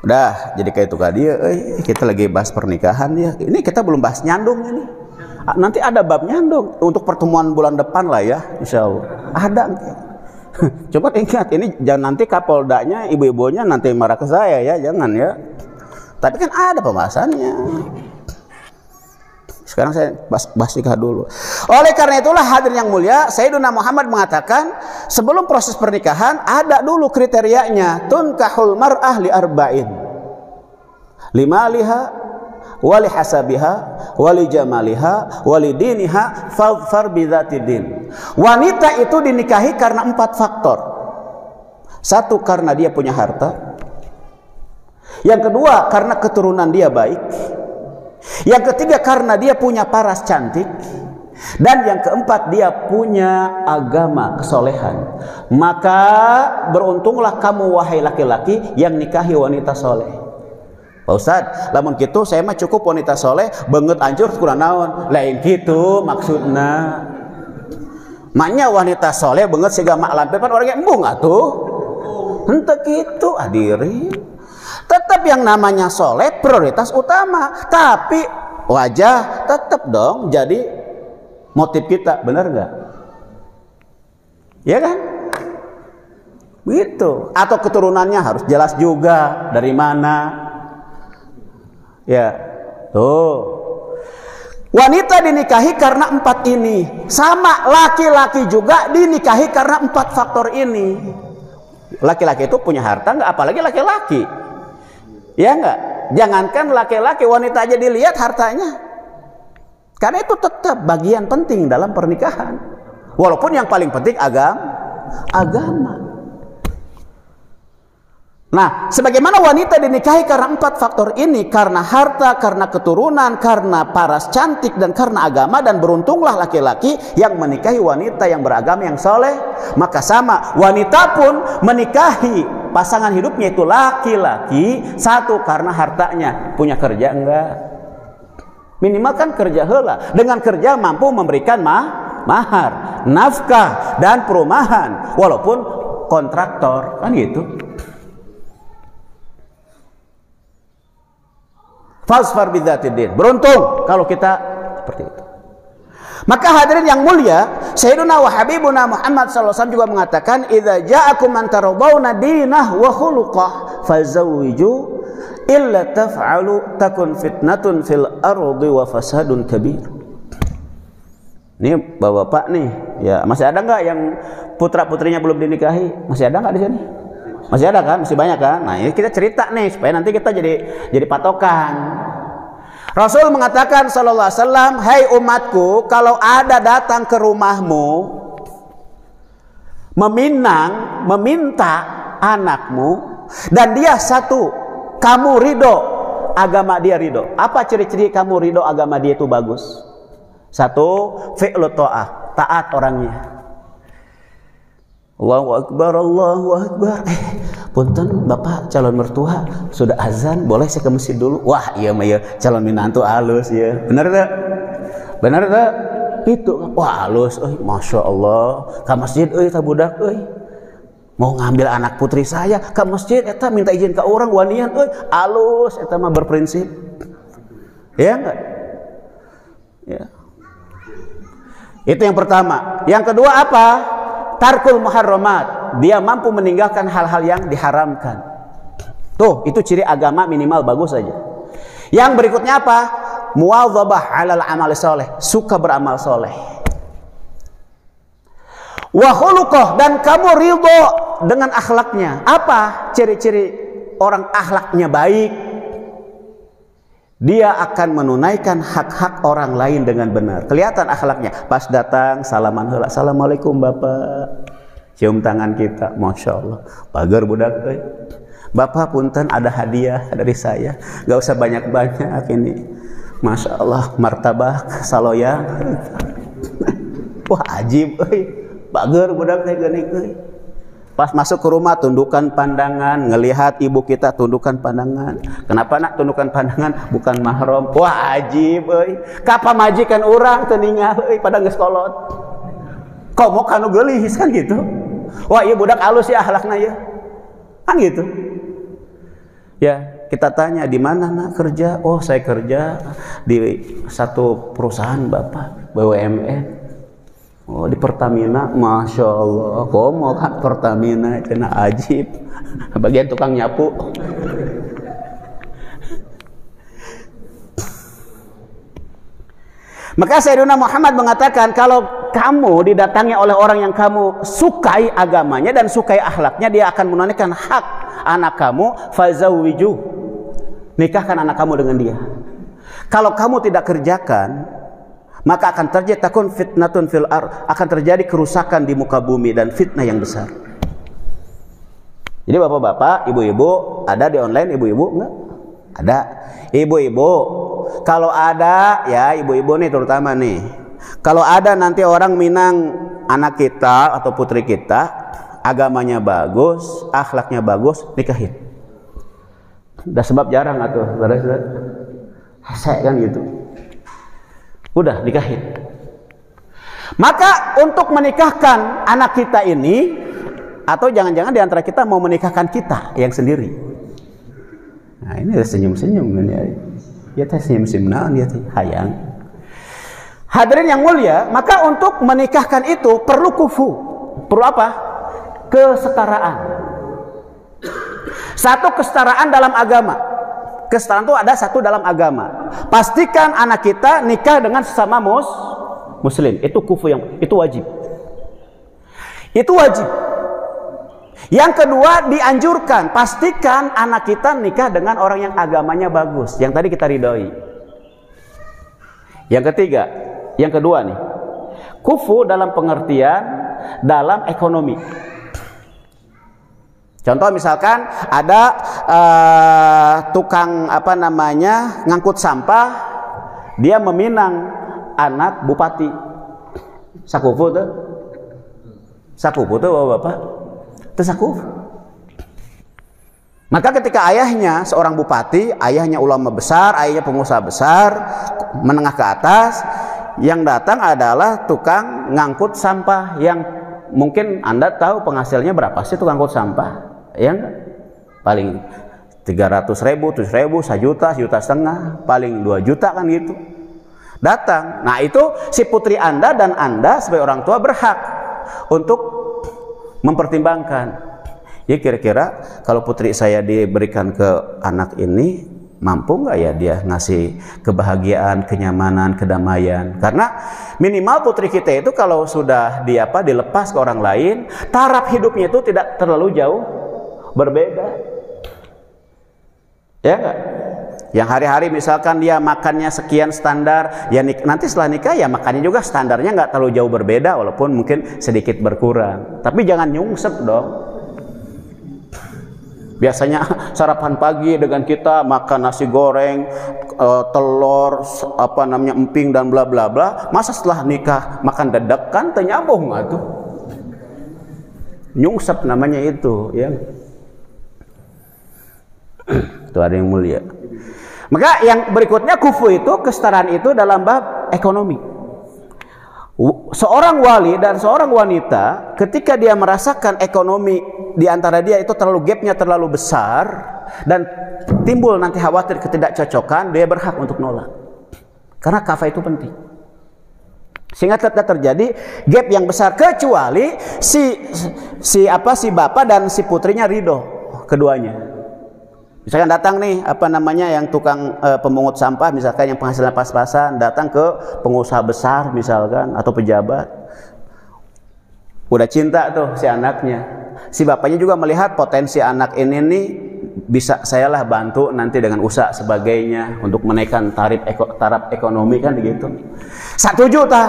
Udah, jadi kayak itu tadi, kita lagi bahas pernikahan ya. Ini kita belum bahas nyandung ini. Nanti ada bab nyandung untuk pertemuan bulan depan lah ya, insya Allah. Ada. Coba ingat, ini jangan nanti kapoldanya, ibu-ibunya nanti marah ke saya ya, jangan ya. Tapi kan ada pembahasannya. Sekarang saya bahas nikah dulu. Oleh karena itulah hadirin yang mulia, Sayyiduna Muhammad mengatakan sebelum proses pernikahan ada dulu kriterianya. Tunkahul mar'ah li arba'in. Limaliha, wali hasabiha, wali jamaliha, wali diniha, fadfar bidzatidin. Wanita itu dinikahi karena 4 faktor. 1, karena dia punya harta. Yang kedua, karena keturunan dia baik. Yang ketiga, karena dia punya paras cantik. Dan yang keempat, dia punya agama kesolehan. Maka beruntunglah kamu wahai laki-laki yang nikahi wanita soleh. Pak Ustadz, lamun gitu saya mah cukup wanita soleh, banget anjur kurang naon. Lain gitu maksudna. maknya wanita soleh banget siga mak lampir pan orangnya embung atuh. Henteu kitu hadirin. Tetap yang namanya soleh prioritas utama, tapi wajah tetap dong jadi motif kita, benar nggak? Ya kan? Begitu. Atau keturunannya harus jelas juga dari mana. Ya, tuh. Wanita dinikahi karena 4 ini. Sama laki-laki juga dinikahi karena 4 faktor ini. Laki-laki itu punya harta nggak? Apalagi laki-laki. Ya nggak? Jangankan laki-laki, wanita aja dilihat hartanya. Karena itu tetap bagian penting dalam pernikahan. Walaupun yang paling penting agama. Nah, sebagaimana wanita dinikahi karena 4 faktor ini, karena harta, karena keturunan, karena paras cantik, dan karena agama, dan beruntunglah laki-laki yang menikahi wanita yang beragama, yang soleh. Maka sama, wanita pun menikahi pasangan hidupnya itu laki-laki, satu karena hartanya, punya kerja enggak? Minimal kan kerja heula, dengan kerja mampu memberikan mahar, nafkah, dan perumahan, walaupun kontraktor, kan gitu. Fasfar bidzatid, beruntung kalau kita seperti itu. Maka hadirin yang mulia, Sayyiduna wa Habibuna Muhammad SAW juga mengatakan, idza ja'akum man taradawna dinah wa khuluqah fazawwiju illa taf'alu takun fitnatun fil ardi wa fasadun kabir. Ini bapak-bapak nih, ya masih ada nggak yang putra-putrinya belum dinikahi? Masih ada nggak di sini? Masih ada kan? Masih banyak kan? Nah, ini kita cerita nih supaya nanti kita jadi patokan. Rasul mengatakan sallallahu alaihi wasallam, "Hai umatku, kalau ada datang ke rumahmu meminta anakmu dan dia satu, kamu ridho, agama dia ridho." Apa ciri-ciri kamu ridho agama dia itu bagus? Satu, fi'lu ta'ah, taat orangnya. Allahu Akbar, Allahu Akbar. Punten Bapak calon mertua sudah azan, boleh saya ke masjid dulu? Wah iya mah ya, calon minantu halus ya. Benar tak? Benar tak? Itu wah halus, masya Allah. Ke masjid, tak budak, mau ngambil anak putri saya ke masjid, eta minta izin ke orang wanian, halus, eta mah berprinsip. Ya enggak? Ya. Itu yang pertama. Yang kedua apa? Tarkul muharramat, dia mampu meninggalkan hal-hal yang diharamkan. Tuh, itu ciri agama minimal bagus saja. Yang berikutnya apa? Muwadzabah 'alal amal soleh, suka beramal soleh. Wa khuluqah, dan kamu ridho dengan akhlaknya. Apa ciri-ciri orang akhlaknya baik? Dia akan menunaikan hak-hak orang lain dengan benar. Kelihatan akhlaknya. Pas datang, salaman heula. Assalamualaikum Bapak. Cium tangan kita. Masya Allah. Pagar budak. Bapak punten ada hadiah dari saya. Gak usah banyak-banyak ini. Masya Allah. Martabak, saloyang. Wah ajib. Pagar budak. Pas masuk ke rumah, tundukkan pandangan, ngelihat ibu kita, tundukkan pandangan. Kenapa nak tundukkan pandangan? Bukan mahram. Wah ajib, kapa majikan orang teningal, pada geus kolot. Kau mau kanu geulis kan gitu. Wah iya budak halus ya akhlakna ya. Kan gitu. Ya, kita tanya di mana nak kerja? Oh saya kerja di satu perusahaan Bapak, BUMN. Oh di Pertamina, masya Allah. Kok mau kan Pertamina, cina ajib. Bagian tukang nyapu. Maka Sayyidina Muhammad mengatakan, kalau kamu didatangi oleh orang yang kamu sukai agamanya dan sukai akhlaknya, dia akan menunaikan hak anak kamu. Fazawwiju, nikahkan anak kamu dengan dia. Kalau kamu tidak kerjakan, maka akan terjadi takun fitnatun fil ard, akan terjadi kerusakan di muka bumi dan fitnah yang besar. Jadi bapak-bapak, ibu-ibu, ada di online ibu-ibu enggak? Ada. Ibu-ibu, kalau ada ya ibu-ibu nih terutama nih, kalau ada nanti orang minang anak kita atau putri kita, agamanya bagus, akhlaknya bagus, nikahin. Udah sebab jarang atuh, saya kan gitu. Udah nikahin. Maka untuk menikahkan anak kita ini, atau jangan-jangan di antara kita mau menikahkan kita yang sendiri. Nah, ini ada senyum-senyum ini. Ya teh senyum-senyum naon ya teh hayang. Hadirin yang mulia, maka untuk menikahkan itu perlu kufu. Perlu apa? Kesetaraan. Satu, kesetaraan dalam agama. Kesetaraan itu ada satu dalam agama. Pastikan anak kita nikah dengan sesama muslim. Itu kufu, yang itu wajib. Itu wajib. Yang kedua, dianjurkan pastikan anak kita nikah dengan orang yang agamanya bagus, yang tadi kita ridhoi. Yang ketiga, yang kedua nih, kufu dalam pengertian dalam ekonomi. Contoh misalkan ada tukang ngangkut sampah, dia meminang anak bupati. Sakufu tuh, bapak. Itu sakufu. Maka ketika ayahnya seorang bupati, ayahnya ulama besar, ayahnya pengusaha besar, menengah ke atas, yang datang adalah tukang ngangkut sampah yang mungkin Anda tahu penghasilnya berapa sih tukang ngangkut sampah? Ya, paling 300.000, 700.000, 1 juta, 1,5 juta, paling 2 juta kan gitu. Datang. Nah, itu si putri Anda dan Anda sebagai orang tua berhak untuk mempertimbangkan. Ya, kira-kira kalau putri saya diberikan ke anak ini, mampu nggak ya dia ngasih kebahagiaan, kenyamanan, kedamaian? Karena minimal putri kita itu kalau sudah dilepas ke orang lain, taraf hidupnya itu tidak terlalu jauh berbeda. Ya nggak? Yang hari-hari misalkan dia makannya sekian standar, ya nanti setelah nikah ya makannya juga standarnya nggak terlalu jauh berbeda, walaupun mungkin sedikit berkurang. Tapi jangan nyungsep dong. Biasanya sarapan pagi dengan kita makan nasi goreng, telur, emping dan bla bla bla. Masa setelah nikah makan dedek, kan ternyambung atuh. Nyungsep namanya itu, ya. Itu ada yang mulia. Maka yang berikutnya kufu itu, kesetaraan itu dalam bab ekonomi. Seorang wali dan seorang wanita ketika dia merasakan ekonomi di antara dia itu gapnya terlalu besar dan timbul nanti khawatir ketidakcocokan, dia berhak untuk nolak. Karena kafah itu penting. Sehingga tidak terjadi gap yang besar, kecuali si bapak dan si putrinya ridho keduanya. Misalkan datang nih yang tukang pemungut sampah, misalkan yang penghasilan pas-pasan, datang ke pengusaha besar misalkan atau pejabat, udah cinta tuh si anaknya, si bapaknya juga melihat potensi anak ini nih bisa saya lah bantu nanti dengan usaha sebagainya untuk menaikkan taraf ekonomi kan begitu. 1 juta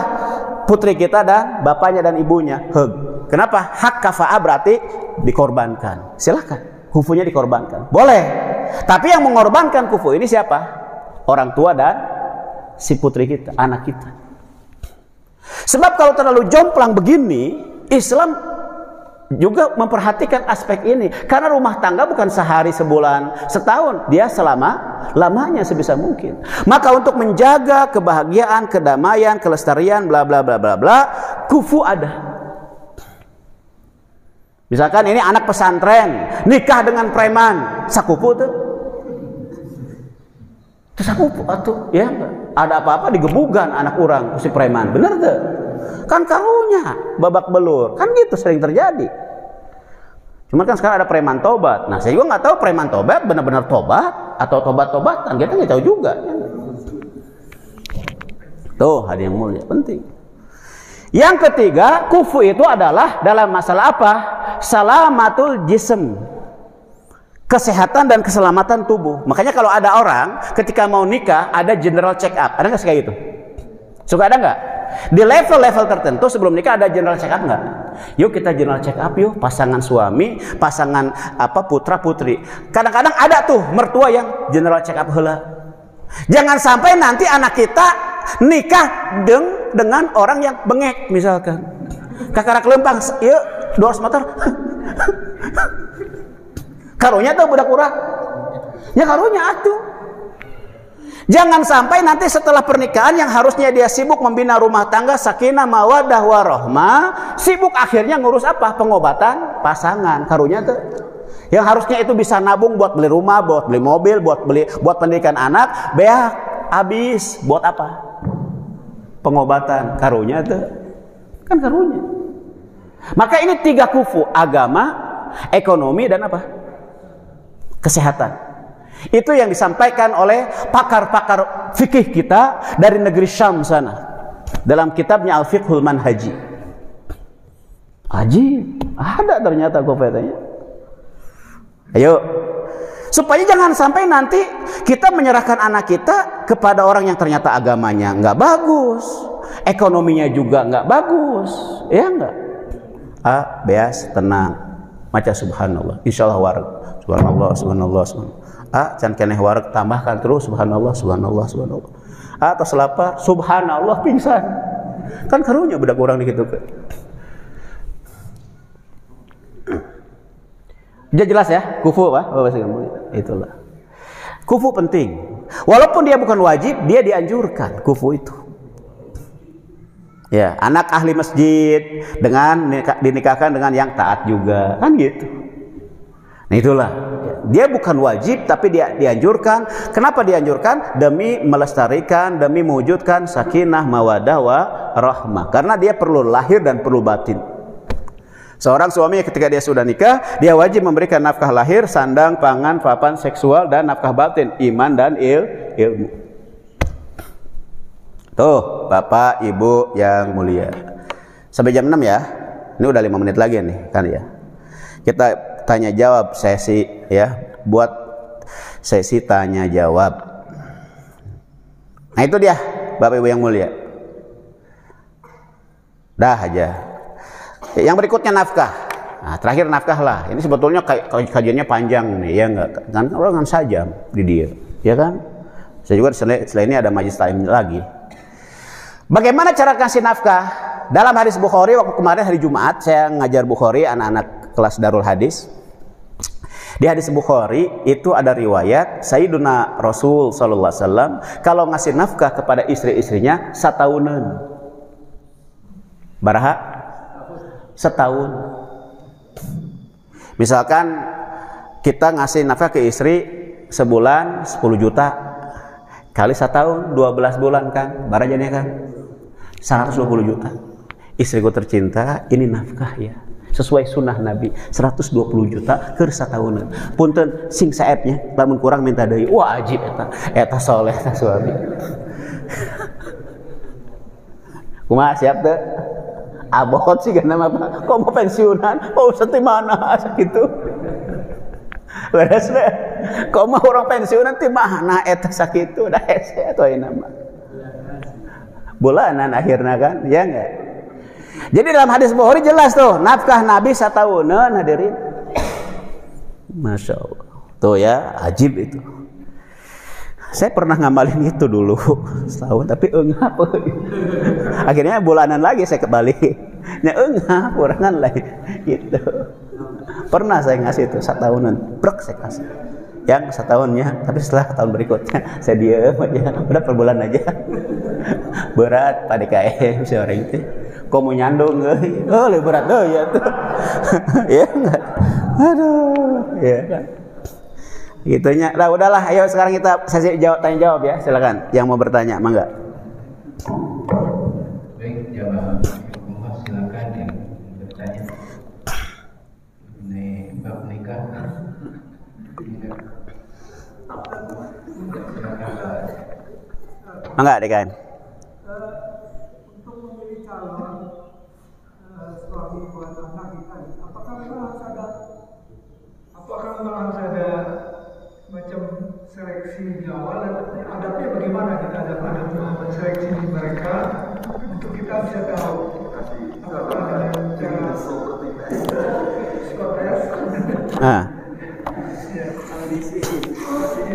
putri kita dan bapaknya dan ibunya kenapa? Hak kafa'ah berarti dikorbankan. Silahkan kufunya dikorbankan, boleh. Tapi yang mengorbankan kufu ini siapa? Orang tua dan si putri kita, anak kita. Sebab kalau terlalu jomplang begini, Islam juga memperhatikan aspek ini. Karena rumah tangga bukan sehari, sebulan, setahun, dia lamanya sebisa mungkin. Maka untuk menjaga kebahagiaan, kedamaian, kelestarian, bla bla bla bla bla, kufu ada. Misalkan ini anak pesantren nikah dengan preman, sakupu tuh. Itu sakupu atuh, ya. Ada apa-apa digebugan anak orang si preman, bener tuh. Kan karunya babak belur, kan gitu sering terjadi. Cuma kan sekarang ada preman tobat. Nah, saya juga nggak tahu preman tobat benar-benar tobat atau tobat-tobatan, kita nggak tahu juga. Tuh, hadiah yang mulia, penting. Yang ketiga, kufu itu adalah dalam masalah apa? Salamatul jism, kesehatan dan keselamatan tubuh. Makanya kalau ada orang ketika mau nikah ada general check up, ada nggak kayak gitu? Suka ada nggak? Di level-level tertentu sebelum nikah ada general check up nggak? Yuk kita general check up yuk, pasangan suami, pasangan putra putri. Kadang-kadang ada tuh mertua yang general check up heula. Jangan sampai nanti anak kita nikah dengan orang yang bengek misalkan. Kakara kelempang, yuk 200 meter. Karunya tuh budak urang. Ya karunya atuh. Jangan sampai nanti setelah pernikahan yang harusnya dia sibuk membina rumah tangga, sakinah, mawaddah, warahmah, sibuk akhirnya ngurus apa? Pengobatan pasangan. Karunya tuh. Yang harusnya itu bisa nabung buat beli rumah, buat beli mobil, buat pendidikan anak, beak habis buat apa? Pengobatan. Karunya tuh. Kan karunya. Maka ini 3 kufu, agama, ekonomi, dan apa? Kesehatan. Itu yang disampaikan oleh pakar-pakar fikih kita dari negeri Syam sana dalam kitabnya Al-Fiqhul Manhaji. Ajib, ada ternyata kopetannya. Ayo, supaya jangan sampai nanti kita menyerahkan anak kita kepada orang yang ternyata agamanya nggak bagus, ekonominya juga nggak bagus, ya nggak? Beas, tenang, maca subhanallah, insyaallah wareg, subhanallah, subhanallah, subhanallah. Can keneh wareg, tambahkan terus subhanallah, subhanallah, subhanallah. Atas lapar, subhanallah, pingsan. Kan karunya budak orang gitu kan. Jelas ya, kufu Pak? Itulah. Kufu penting. Walaupun dia bukan wajib, dia dianjurkan kufu itu. Ya, anak ahli masjid dengan dinikahkan dengan yang taat juga, kan gitu. Nah itulah, dia bukan wajib tapi dia dianjurkan. Kenapa dianjurkan? Demi melestarikan, demi mewujudkan sakinah, mawaddah, warahmah. Karena dia perlu lahir dan perlu batin. Seorang suami ketika dia sudah nikah, dia wajib memberikan nafkah lahir, sandang, pangan, papan seksual, dan nafkah batin, iman dan ilmu. Tuh, Bapak, Ibu yang mulia. Sampai jam 6 ya. Ini udah 5 menit lagi nih kan ya. Kita tanya jawab sesi ya, buat sesi tanya jawab. Nah itu dia Bapak Ibu yang mulia. Dah aja. Yang berikutnya nafkah. Nah, terakhir nafkah lah. Ini sebetulnya kajiannya panjang nih, ya enggak? Kan orang kan sajam di dia, ya kan? Saya juga setelah ini ada majlis taklim lagi. Bagaimana cara kasih nafkah? Dalam hadis Bukhari, waktu kemarin hari Jumat saya ngajar Bukhari anak-anak kelas Darul Hadis. Di hadis Bukhari itu ada riwayat Sayyiduna Rasul sallallahu alaihi wasallam kalau ngasih nafkah kepada istri-istrinya satahunan. Baraha? Setahun. Misalkan kita ngasih nafkah ke istri sebulan 10 juta kali setahun 12 bulan kan, barajanya kan 120 juta. Istriku tercinta, ini nafkah ya sesuai sunnah Nabi 120 juta keur satahunan. Punten sing saepnya lamun kurang minta deui. Wajib eta soleh eta suami. Kumaha siap teu? Abot sih kan nama apa? Kok mau pensiunan? Oh seti mana sakitu? Beres deh. Kok mau orang pensiunan ti mana eta sakitu? Da hese atuh ayeuna mah. Bulanan akhirna kan, ya enggak? Jadi dalam hadis Bukhari jelas tuh nafkah Nabi satahunan hadirin. Masya Allah. Tuh ya, ajib itu. Saya pernah ngamalin itu dulu setahun tapi enggak. Akhirnya bulanan lagi saya kembali. Ya enggak, kurangan lagi gitu. Pernah saya ngasih itu satahunan, brek saya kasih. Yang setahunnya, tapi setelah tahun berikutnya saya diem aja, udah per bulan aja. Berat Pak DKM seorang itu. Kok mau nyandung euy? Oh, lebih berat deh ya tuh. Ya enggak. Aduh, ya kan. Gitunya. Lah udahlah, ayo sekarang kita sesi tanya jawab ya. Silakan yang mau bertanya, mangga. Baik, jawab. Silakan yang bertanya. Ini bab nikah. Mangga DKM. Untuk memilih calon suami buat anak kita, apakah memang harus ada macam seleksi di awal dan adabnya bagaimana kita ada seleksi mereka untuk kita bisa tahu apakah ada cara psikotes.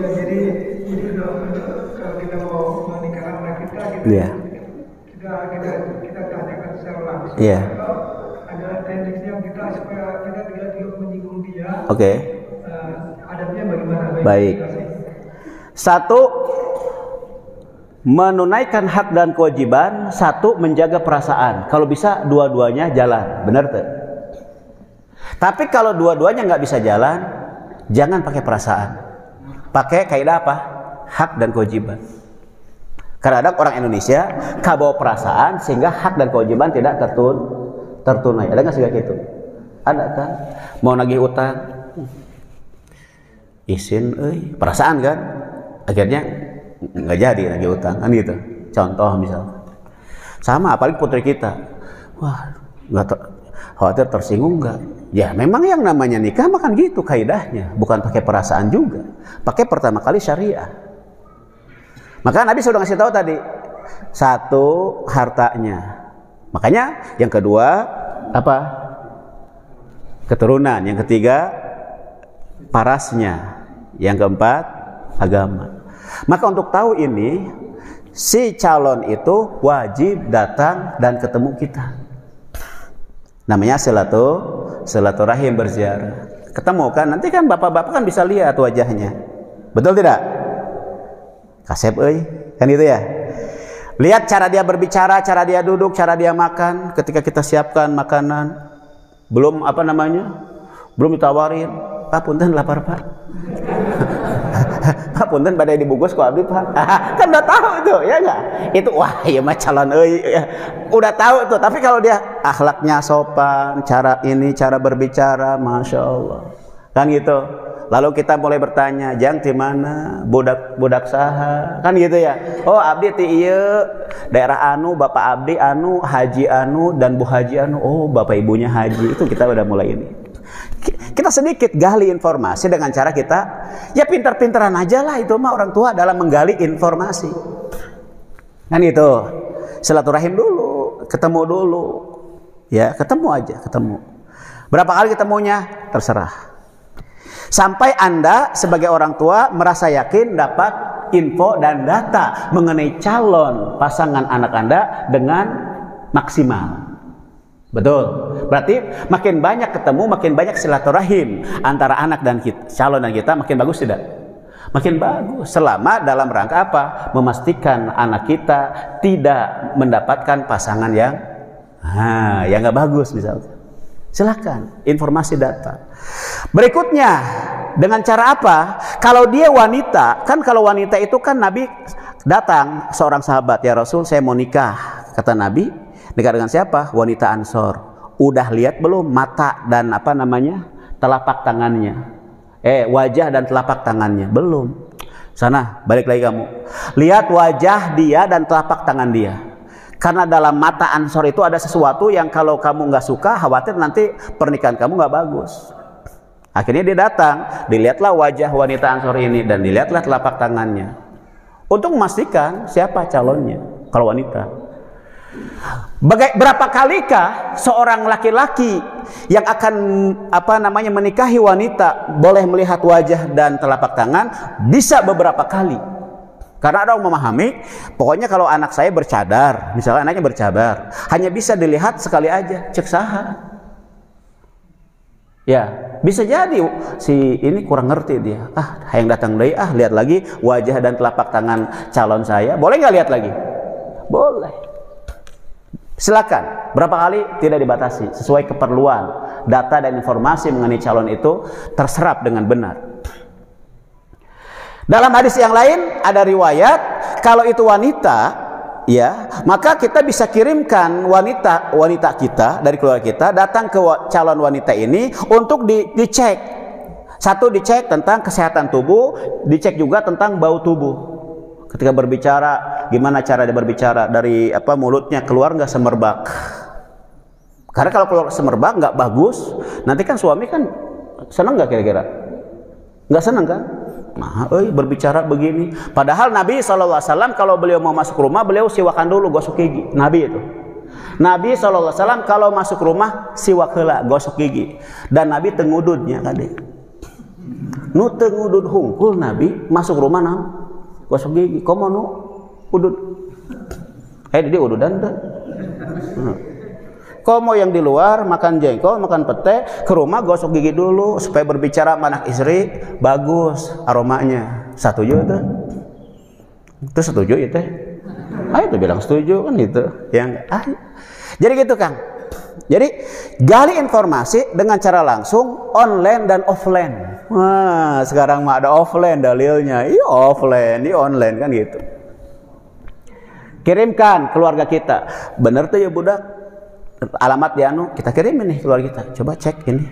Jadi kalau kita mau menikah anak kita, kita tanyakan secara langsung. Ada tekniknya kita supaya kita tidak menyinggung dia. Oke. Adabnya bagaimana? Baik. Satu, menunaikan hak dan kewajiban, satu menjaga perasaan. Kalau bisa dua-duanya jalan, benar tuh. Tapi kalau dua-duanya nggak bisa jalan, jangan pakai perasaan. Pakai kaidah apa? Hak dan kewajiban. Karena ada orang Indonesia kabawa perasaan sehingga hak dan kewajiban tidak tertunai. Ada nggak sih kayak gitu? Ada kan? Mau nagih utang, izin, perasaan kan? Akhirnya nggak jadi lagi utang kan gitu. Contoh misalnya sama, apalagi putri kita, wah nggak khawatir tersinggung nggak? Ya memang yang namanya nikah makan gitu kaidahnya, bukan pakai perasaan juga, pakai pertama kali syariah. Maka Nabi sudah ngasih tahu tadi, satu hartanya, makanya yang kedua apa? Keturunan, yang ketiga parasnya, yang keempat agama. Maka untuk tahu ini, si calon itu wajib datang dan ketemu kita. Namanya silaturahim, berziarah. Ketemu kan, nanti kan bapak-bapak kan bisa lihat wajahnya. Betul tidak? Kasep kan gitu ya. Lihat cara dia berbicara, cara dia duduk, cara dia makan. Ketika kita siapkan makanan, belum belum ditawarin, Pak punten lapar Pak. Pak punten badai dibungkus ku abdi Pak. Kan udah tahu itu, ya enggak? Itu wah ya mah calon ya. Udah tahu tuh, tapi kalau dia akhlaknya sopan, cara berbicara, Masya Allah. Kan gitu. Lalu kita mulai bertanya, jang di mana? Budak saha? Kan gitu ya. Oh, abdi ti ieu daerah anu, bapak abdi anu, haji anu dan bu haji anu. Oh, bapak ibunya haji. Itu kita udah mulai ini. Kita sedikit gali informasi dengan cara kita ya pintar-pintaran aja lah, itu mah orang tua dalam menggali informasi. Kan itu. Silaturahim dulu, ketemu dulu. Ya, ketemu aja, ketemu. Berapa kali ketemunya? Terserah. Sampai Anda sebagai orang tua merasa yakin dapat info dan data mengenai calon pasangan anak Anda dengan maksimal. Betul. Berarti makin banyak ketemu, makin banyak silaturahim antara anak dan kita, calon dan kita, makin bagus tidak? Makin bagus. Selama dalam rangka apa? Memastikan anak kita tidak mendapatkan pasangan yang nggak bagus misalnya. Silakan informasi data. Berikutnya, dengan cara apa? Kalau dia wanita, kan kalau wanita itu kan Nabi datang seorang sahabat, ya Rasul saya mau nikah. Kata Nabi, nikah dengan siapa? Wanita Ansor. Udah lihat belum mata dan telapak tangannya? Wajah dan telapak tangannya? Belum. Sana, balik lagi kamu. Lihat wajah dia dan telapak tangan dia. Karena dalam mata Ansor itu ada sesuatu yang kalau kamu nggak suka, khawatir nanti pernikahan kamu nggak bagus. Akhirnya dia datang, dilihatlah wajah wanita Ansor ini dan dilihatlah telapak tangannya. Untuk memastikan siapa calonnya kalau wanita. Berapa kalikah seorang laki-laki yang akan menikahi wanita boleh melihat wajah dan telapak tangan? Bisa beberapa kali. Karena ada orang memahami, pokoknya kalau anak saya bercadar, misalnya anaknya bercadar, hanya bisa dilihat sekali aja, cek saha. Ya, bisa jadi si ini kurang ngerti dia. Yang datang deui lihat lagi wajah dan telapak tangan calon saya. Boleh nggak lihat lagi? Boleh. Silakan. Berapa kali? Tidak dibatasi, sesuai keperluan. Data dan informasi mengenai calon itu terserap dengan benar. Dalam hadis yang lain ada riwayat kalau itu wanita, ya, maka kita bisa kirimkan wanita kita dari keluarga kita datang ke calon wanita ini untuk dicek. Satu, dicek tentang kesehatan tubuh, dicek juga tentang bau tubuh. Ketika berbicara, gimana cara dia berbicara, dari mulutnya keluar nggak semerbak. Karena kalau keluar semerbak nggak bagus, nanti kan suami kan senang nggak kira-kira? Nggak senang kan? Nah, berbicara begini. Padahal Nabi SAW kalau beliau mau masuk rumah, beliau siwakan dulu, gosok gigi. Nabi itu. Nabi SAW kalau masuk rumah, siwak heula, gosok gigi. Dan Nabi tengududnya kade. Nu tengudud hungkul Nabi masuk rumah gosok gigi. Komo nu udud. Dia ududan dah. Komo yang di luar makan jengkol, makan pete, ke rumah gosok gigi dulu supaya berbicara sama anak istri bagus aromanya. Setuju itu? Itu setuju itu? Ayo tuh bilang setuju kan gitu. Yang jadi gitu Kang. Jadi gali informasi dengan cara langsung, online dan offline. Wah, sekarang mah ada offline dalilnya. Iya offline, iya online kan gitu. Kirimkan keluarga kita. Bener tuh ya budak. Alamat di anu, kita kirimin nih keluarga kita. Coba cek ini.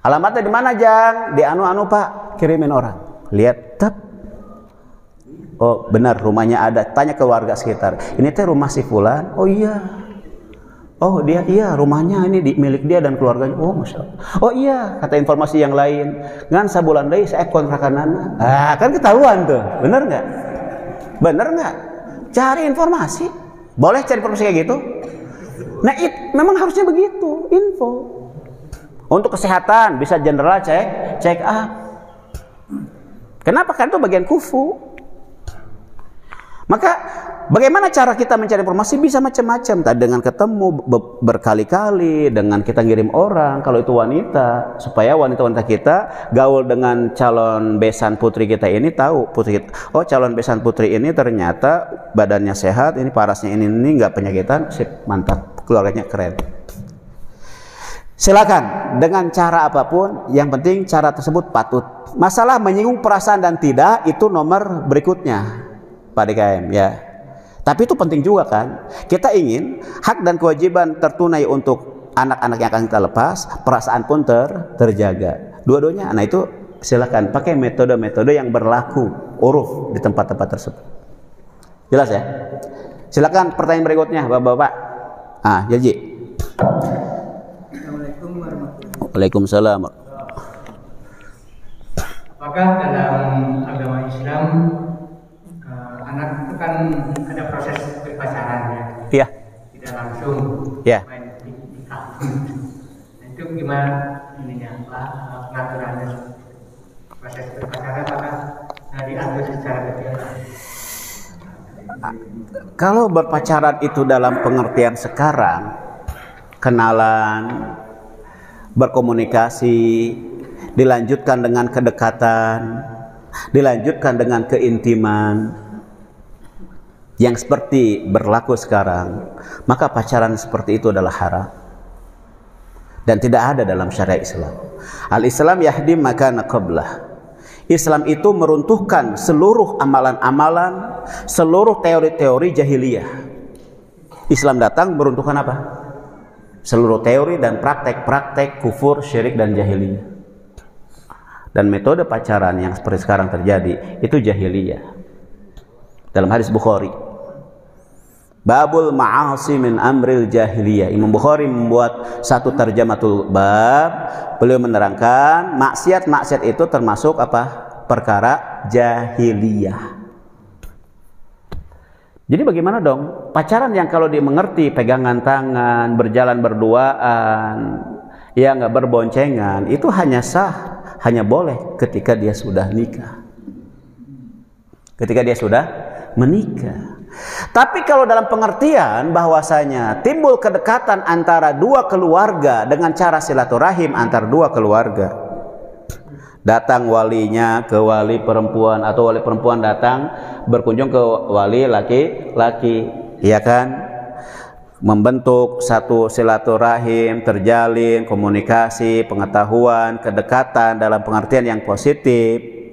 Alamatnya di mana, Jang? Di anu Pak. Kirimin orang. Lihat, tep. Oh, benar rumahnya ada. Tanya keluarga sekitar. Ini teh rumah si fulan. Oh iya. Oh dia iya rumahnya ini milik dia dan keluarganya. Oh masya Allah. Oh iya kata informasi yang lain. Ngan sabulan deui saya kontrakanana. Kan ketahuan tuh. Bener nggak? Bener nggak? Cari informasi. Boleh cari informasi kayak gitu? Nah memang harusnya begitu. Info. Untuk kesehatan bisa general check up. Kenapa? Kan itu bagian kufu. Maka bagaimana cara kita mencari informasi? Bisa macam-macam. Tadi dengan ketemu berkali-kali, dengan kita ngirim orang kalau itu wanita, supaya wanita-wanita kita gaul dengan calon besan putri kita ini tahu putri kita, oh calon besan putri ini ternyata badannya sehat, ini parasnya ini nggak penyakitan, sip, mantap, keluarganya keren. Silakan dengan cara apapun, yang penting cara tersebut patut. Masalah menyinggung perasaan dan tidak itu nomor berikutnya. Pak DKM ya. Tapi itu penting juga kan. Kita ingin hak dan kewajiban tertunai untuk anak-anak yang akan kita lepas, perasaan pun terjaga. Dua-duanya. Nah itu silakan pakai metode-metode yang berlaku uruf di tempat-tempat tersebut. Jelas ya? Silakan pertanyaan berikutnya, Bapak-bapak. Janji. Assalamualaikum warahmatullahi wabarakatuh. Waalaikumsalam. Apakah dalam agama Islam anak itu kan ada proses berpacaran ya? Iya. Tidak langsung. Iya. Main di kampung. Nah, itu gimana ininya Pak pengaturannya? Proses berpacaran apakah diatur secara detail? Kalau berpacaran itu dalam pengertian sekarang, kenalan, berkomunikasi, dilanjutkan dengan kedekatan, dilanjutkan dengan keintiman, yang seperti berlaku sekarang, maka pacaran seperti itu adalah haram dan tidak ada dalam syariat Islam. Al-Islam yahdim makana qablah. Islam itu meruntuhkan seluruh amalan-amalan, seluruh teori-teori jahiliyah. Islam datang meruntuhkan apa? Seluruh teori dan praktek-praktek kufur, syirik dan jahiliyah. Dan metode pacaran yang seperti sekarang terjadi itu jahiliyah. Dalam hadis Bukhari, Babul ma'asi min amril jahiliyah. Imam Bukhari membuat satu tarjamatul bab. Beliau menerangkan maksiat-maksiat itu termasuk apa? Perkara jahiliyah. Jadi bagaimana dong? Pacaran yang kalau dimengerti pegangan tangan, berjalan berduaan, ya nggak berboncengan, itu hanya sah, hanya boleh ketika dia sudah nikah. Ketika dia sudah menikah. Tapi kalau dalam pengertian bahwasanya timbul kedekatan antara dua keluarga dengan cara silaturahim antar dua keluarga, datang walinya ke wali perempuan atau wali perempuan datang berkunjung ke wali laki-laki, ya kan, membentuk satu silaturahim, terjalin komunikasi, pengetahuan, kedekatan dalam pengertian yang positif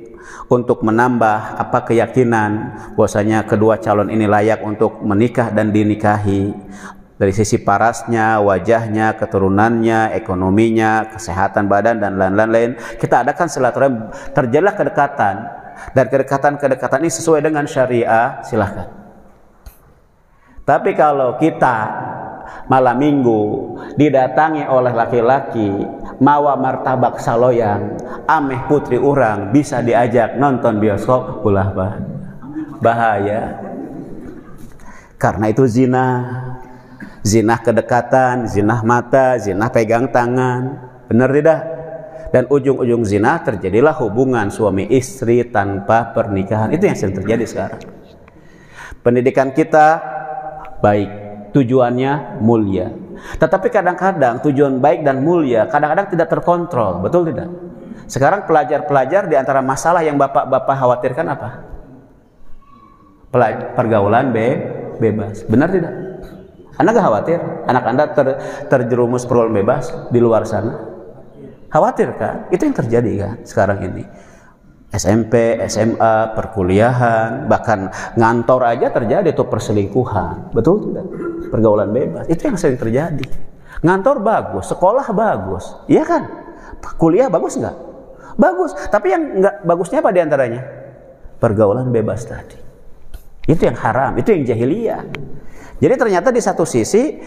untuk menambah apa keyakinan bahwasanya kedua calon ini layak untuk menikah dan dinikahi dari sisi parasnya, wajahnya, keturunannya, ekonominya, kesehatan badan dan lain-lain. Kita adakan silaturahim, terjalinlah kedekatan, dan kedekatan ini sesuai dengan syariah, silahkan. Tapi kalau kita malam minggu didatangi oleh laki-laki mawa martabak saloyang, ameh putri orang bisa diajak nonton bioskop, ulah bahaya. Karena itu zina. Zina kedekatan, zina mata, zina pegang tangan. Benar tidak? Dan ujung-ujung zina terjadilah hubungan suami istri tanpa pernikahan. Itu yang sedang terjadi sekarang. Pendidikan kita baik, tujuannya mulia. Tetapi kadang-kadang tujuan baik dan mulia kadang-kadang tidak terkontrol, betul tidak? Sekarang pelajar-pelajar di antara masalah yang bapak-bapak khawatirkan apa? Pergaulan bebas. Benar tidak? Anda gak khawatir anak Anda terjerumus pergaulan bebas di luar sana? Khawatir kan? Itu yang terjadi kan sekarang ini. SMP, SMA, perkuliahan, bahkan ngantor aja terjadi tuh perselingkuhan. Betul tidak? Pergaulan bebas. Itu yang sering terjadi. Ngantor bagus, sekolah bagus. Iya kan? Kuliah bagus nggak? Bagus. Tapi yang nggak bagusnya apa diantaranya? Pergaulan bebas tadi. Itu yang haram, itu yang jahiliyah. Jadi ternyata di satu sisi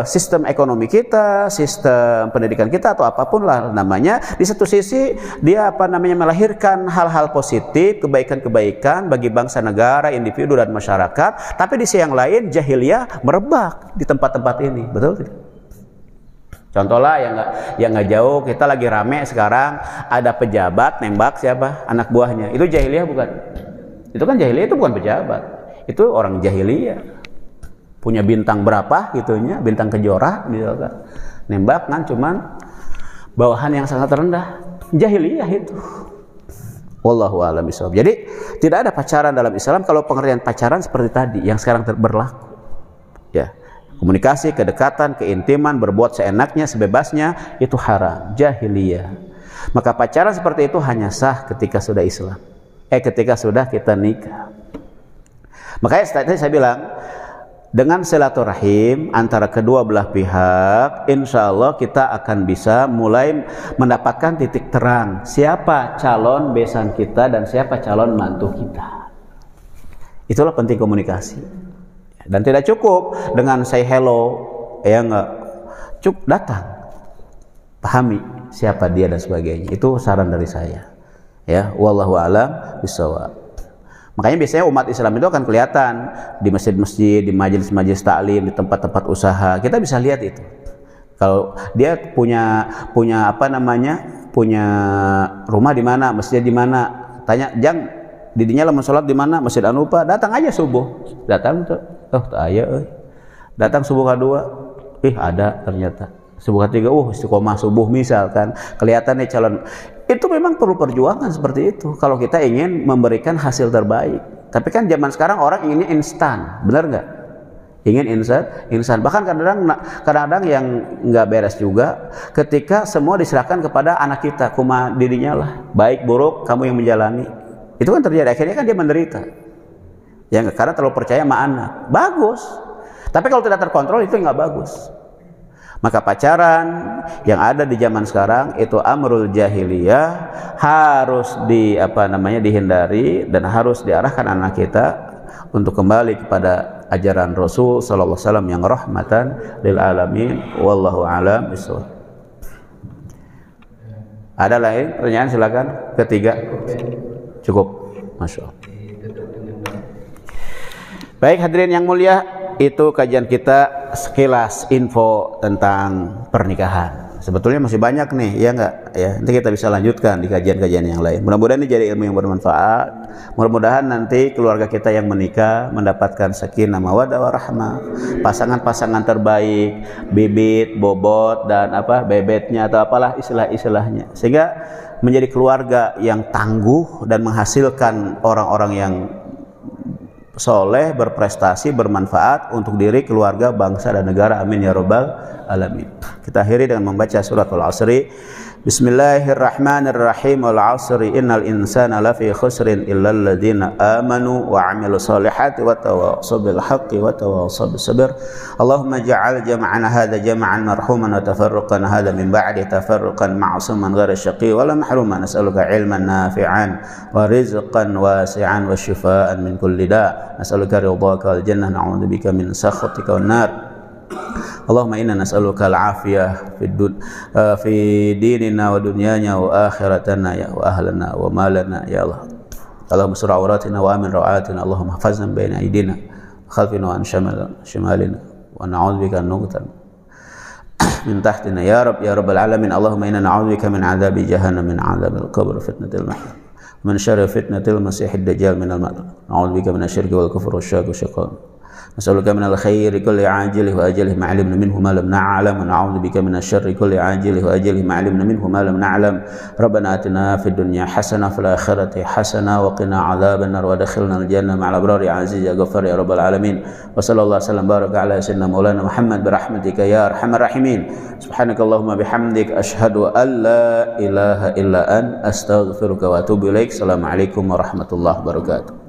sistem ekonomi kita, sistem pendidikan kita atau apapun lah namanya, di satu sisi dia melahirkan hal-hal positif, kebaikan-kebaikan bagi bangsa, negara, individu dan masyarakat. Tapi di sisi yang lain jahiliyah merebak di tempat-tempat ini, betul tidak? Contoh lah yang nggak jauh, kita lagi rame sekarang ada pejabat nembak siapa? Anak buahnya. Itu jahiliyah bukan? Itu kan jahiliyah, itu bukan pejabat, itu orang jahiliyah. Punya bintang berapa gitunya, bintang kejora misalkan, nembak kan cuman bawahan yang sangat rendah, jahiliyah itu. Wallahu a'lam bishawab. Jadi tidak ada pacaran dalam Islam kalau pengertian pacaran seperti tadi yang sekarang berlaku. Ya, komunikasi, kedekatan, keintiman, berbuat seenaknya, sebebasnya itu haram, jahiliyah. Maka pacaran seperti itu hanya sah ketika sudah Islam. Ketika sudah kita nikah. Makanya tadi saya bilang, dengan silaturahim antara kedua belah pihak, insya Allah kita akan bisa mulai mendapatkan titik terang siapa calon besan kita dan siapa calon mantu kita. Itulah penting komunikasi. Dan tidak cukup dengan say hello, ya enggak, cukup datang, pahami siapa dia dan sebagainya. Itu saran dari saya. Ya, wallahu a'lam bishawab. Makanya biasanya umat Islam itu akan kelihatan di masjid-masjid, di majelis-majelis taklim, di tempat-tempat usaha. Kita bisa lihat itu. Kalau dia punya rumah di mana, masjid di mana, tanya, "Jang, didinya lama sholat di mana?" Masjid Anupa. Datang aja subuh. Datang tuh. Oh, tak aya euy. Datang subuh kedua. Ada ternyata. Subuh ketiga, istiqomah subuh misalkan, kelihatan nih calon. Itu memang perlu perjuangan seperti itu kalau kita ingin memberikan hasil terbaik. Tapi kan zaman sekarang orang inginnya instan, benar nggak? Ingin instan. Bahkan kadang-kadang yang nggak beres juga ketika semua diserahkan kepada anak kita, kuma dirinya lah, baik buruk kamu yang menjalani. Itu kan terjadi, akhirnya kan dia menderita. Ya, karena terlalu percaya sama anak. Bagus. Tapi kalau tidak terkontrol itu nggak bagus. Maka pacaran yang ada di zaman sekarang itu amrul jahiliyah, harus dihindari dan harus diarahkan anak kita untuk kembali kepada ajaran Rasul sallallahu alaihi wasallam yang rahmatan lil alamin. Wallahu a'lam bishawab. Ada lain pertanyaan, silakan. Ketiga. Cukup. Masyaallah. Baik hadirin yang mulia, itu kajian kita sekilas info tentang pernikahan. Sebetulnya masih banyak nih, ya enggak? Ya, nanti kita bisa lanjutkan di kajian-kajian yang lain. Mudah-mudahan ini jadi ilmu yang bermanfaat. Mudah-mudahan nanti keluarga kita yang menikah mendapatkan sakinah mawaddah warahmah, pasangan-pasangan terbaik, bibit, bobot dan bebetnya atau apalah istilah-istilahnya. Sehingga menjadi keluarga yang tangguh dan menghasilkan orang-orang yang soleh, berprestasi, bermanfaat untuk diri, keluarga, bangsa dan negara. Amin ya rabbal alamin. Kita akhiri dengan membaca surat Al-Asri. Bismillahirrahmanirrahim. Al-'asri innal insana lafi khusrin illal ladzina amanu wa 'amilus solihati wa tawassaw bil haqqi wa tawassaw bis sabr. Allahumma ja'al jam'ana hadza jam'an marhuman wa tafarruqan hadza min ba'di tafarruqan ma'suman ghairu syaqi wa la mahruman. Nas'aluka 'ilman nafi'an wa rizqan wasi'an wa shifaa'an min kulli da'. Nas'aluka ridhaka wal jannah, na'udzubika min sakhatika wan nar. Allahumma inna nas'aluka al-afiyah fi dinina wa dunyana wa akhiratana ya wa ahlana wa malana ya Allah. Allahumma sur awratina wa amin rawatina. Allahumma hafazna baina aydina khalfina wa an shimalina wa na'udzubika an nughtal min tahtina ya rabbal alamin. Allahumma inna na'udzubika min 'adzabi jahannam, min 'adzabil qabr, fitnatil mahya, min syarri fitnatil masiihid dajjal, min al-maut. Na'udzubika min asy-syirki wal kufri wasyirki wasyaqan. نسألك من الخير كل عاجله وآجله ما علمنا منه ما لم نعلم ونعوذ بك من الشر كل عاجله وآجله ما علمنا منه ما لم نعلم ربنا آتنا في الدنيا حسنة وفي الآخرة حسنة وقنا عذاب النار وادخلنا الجنة مع الأبرار يا عزيز يا غفار يا رب العالمين وصلى الله وسلم بارك على سيدنا مولانا محمد برحمتك يا أرحم الراحمين سبحانك اللهم بحمدك أشهد أن لا إله إلا أنت أستغفرك وأتوب إليك السلام عليكم ورحمة الله وبركاته.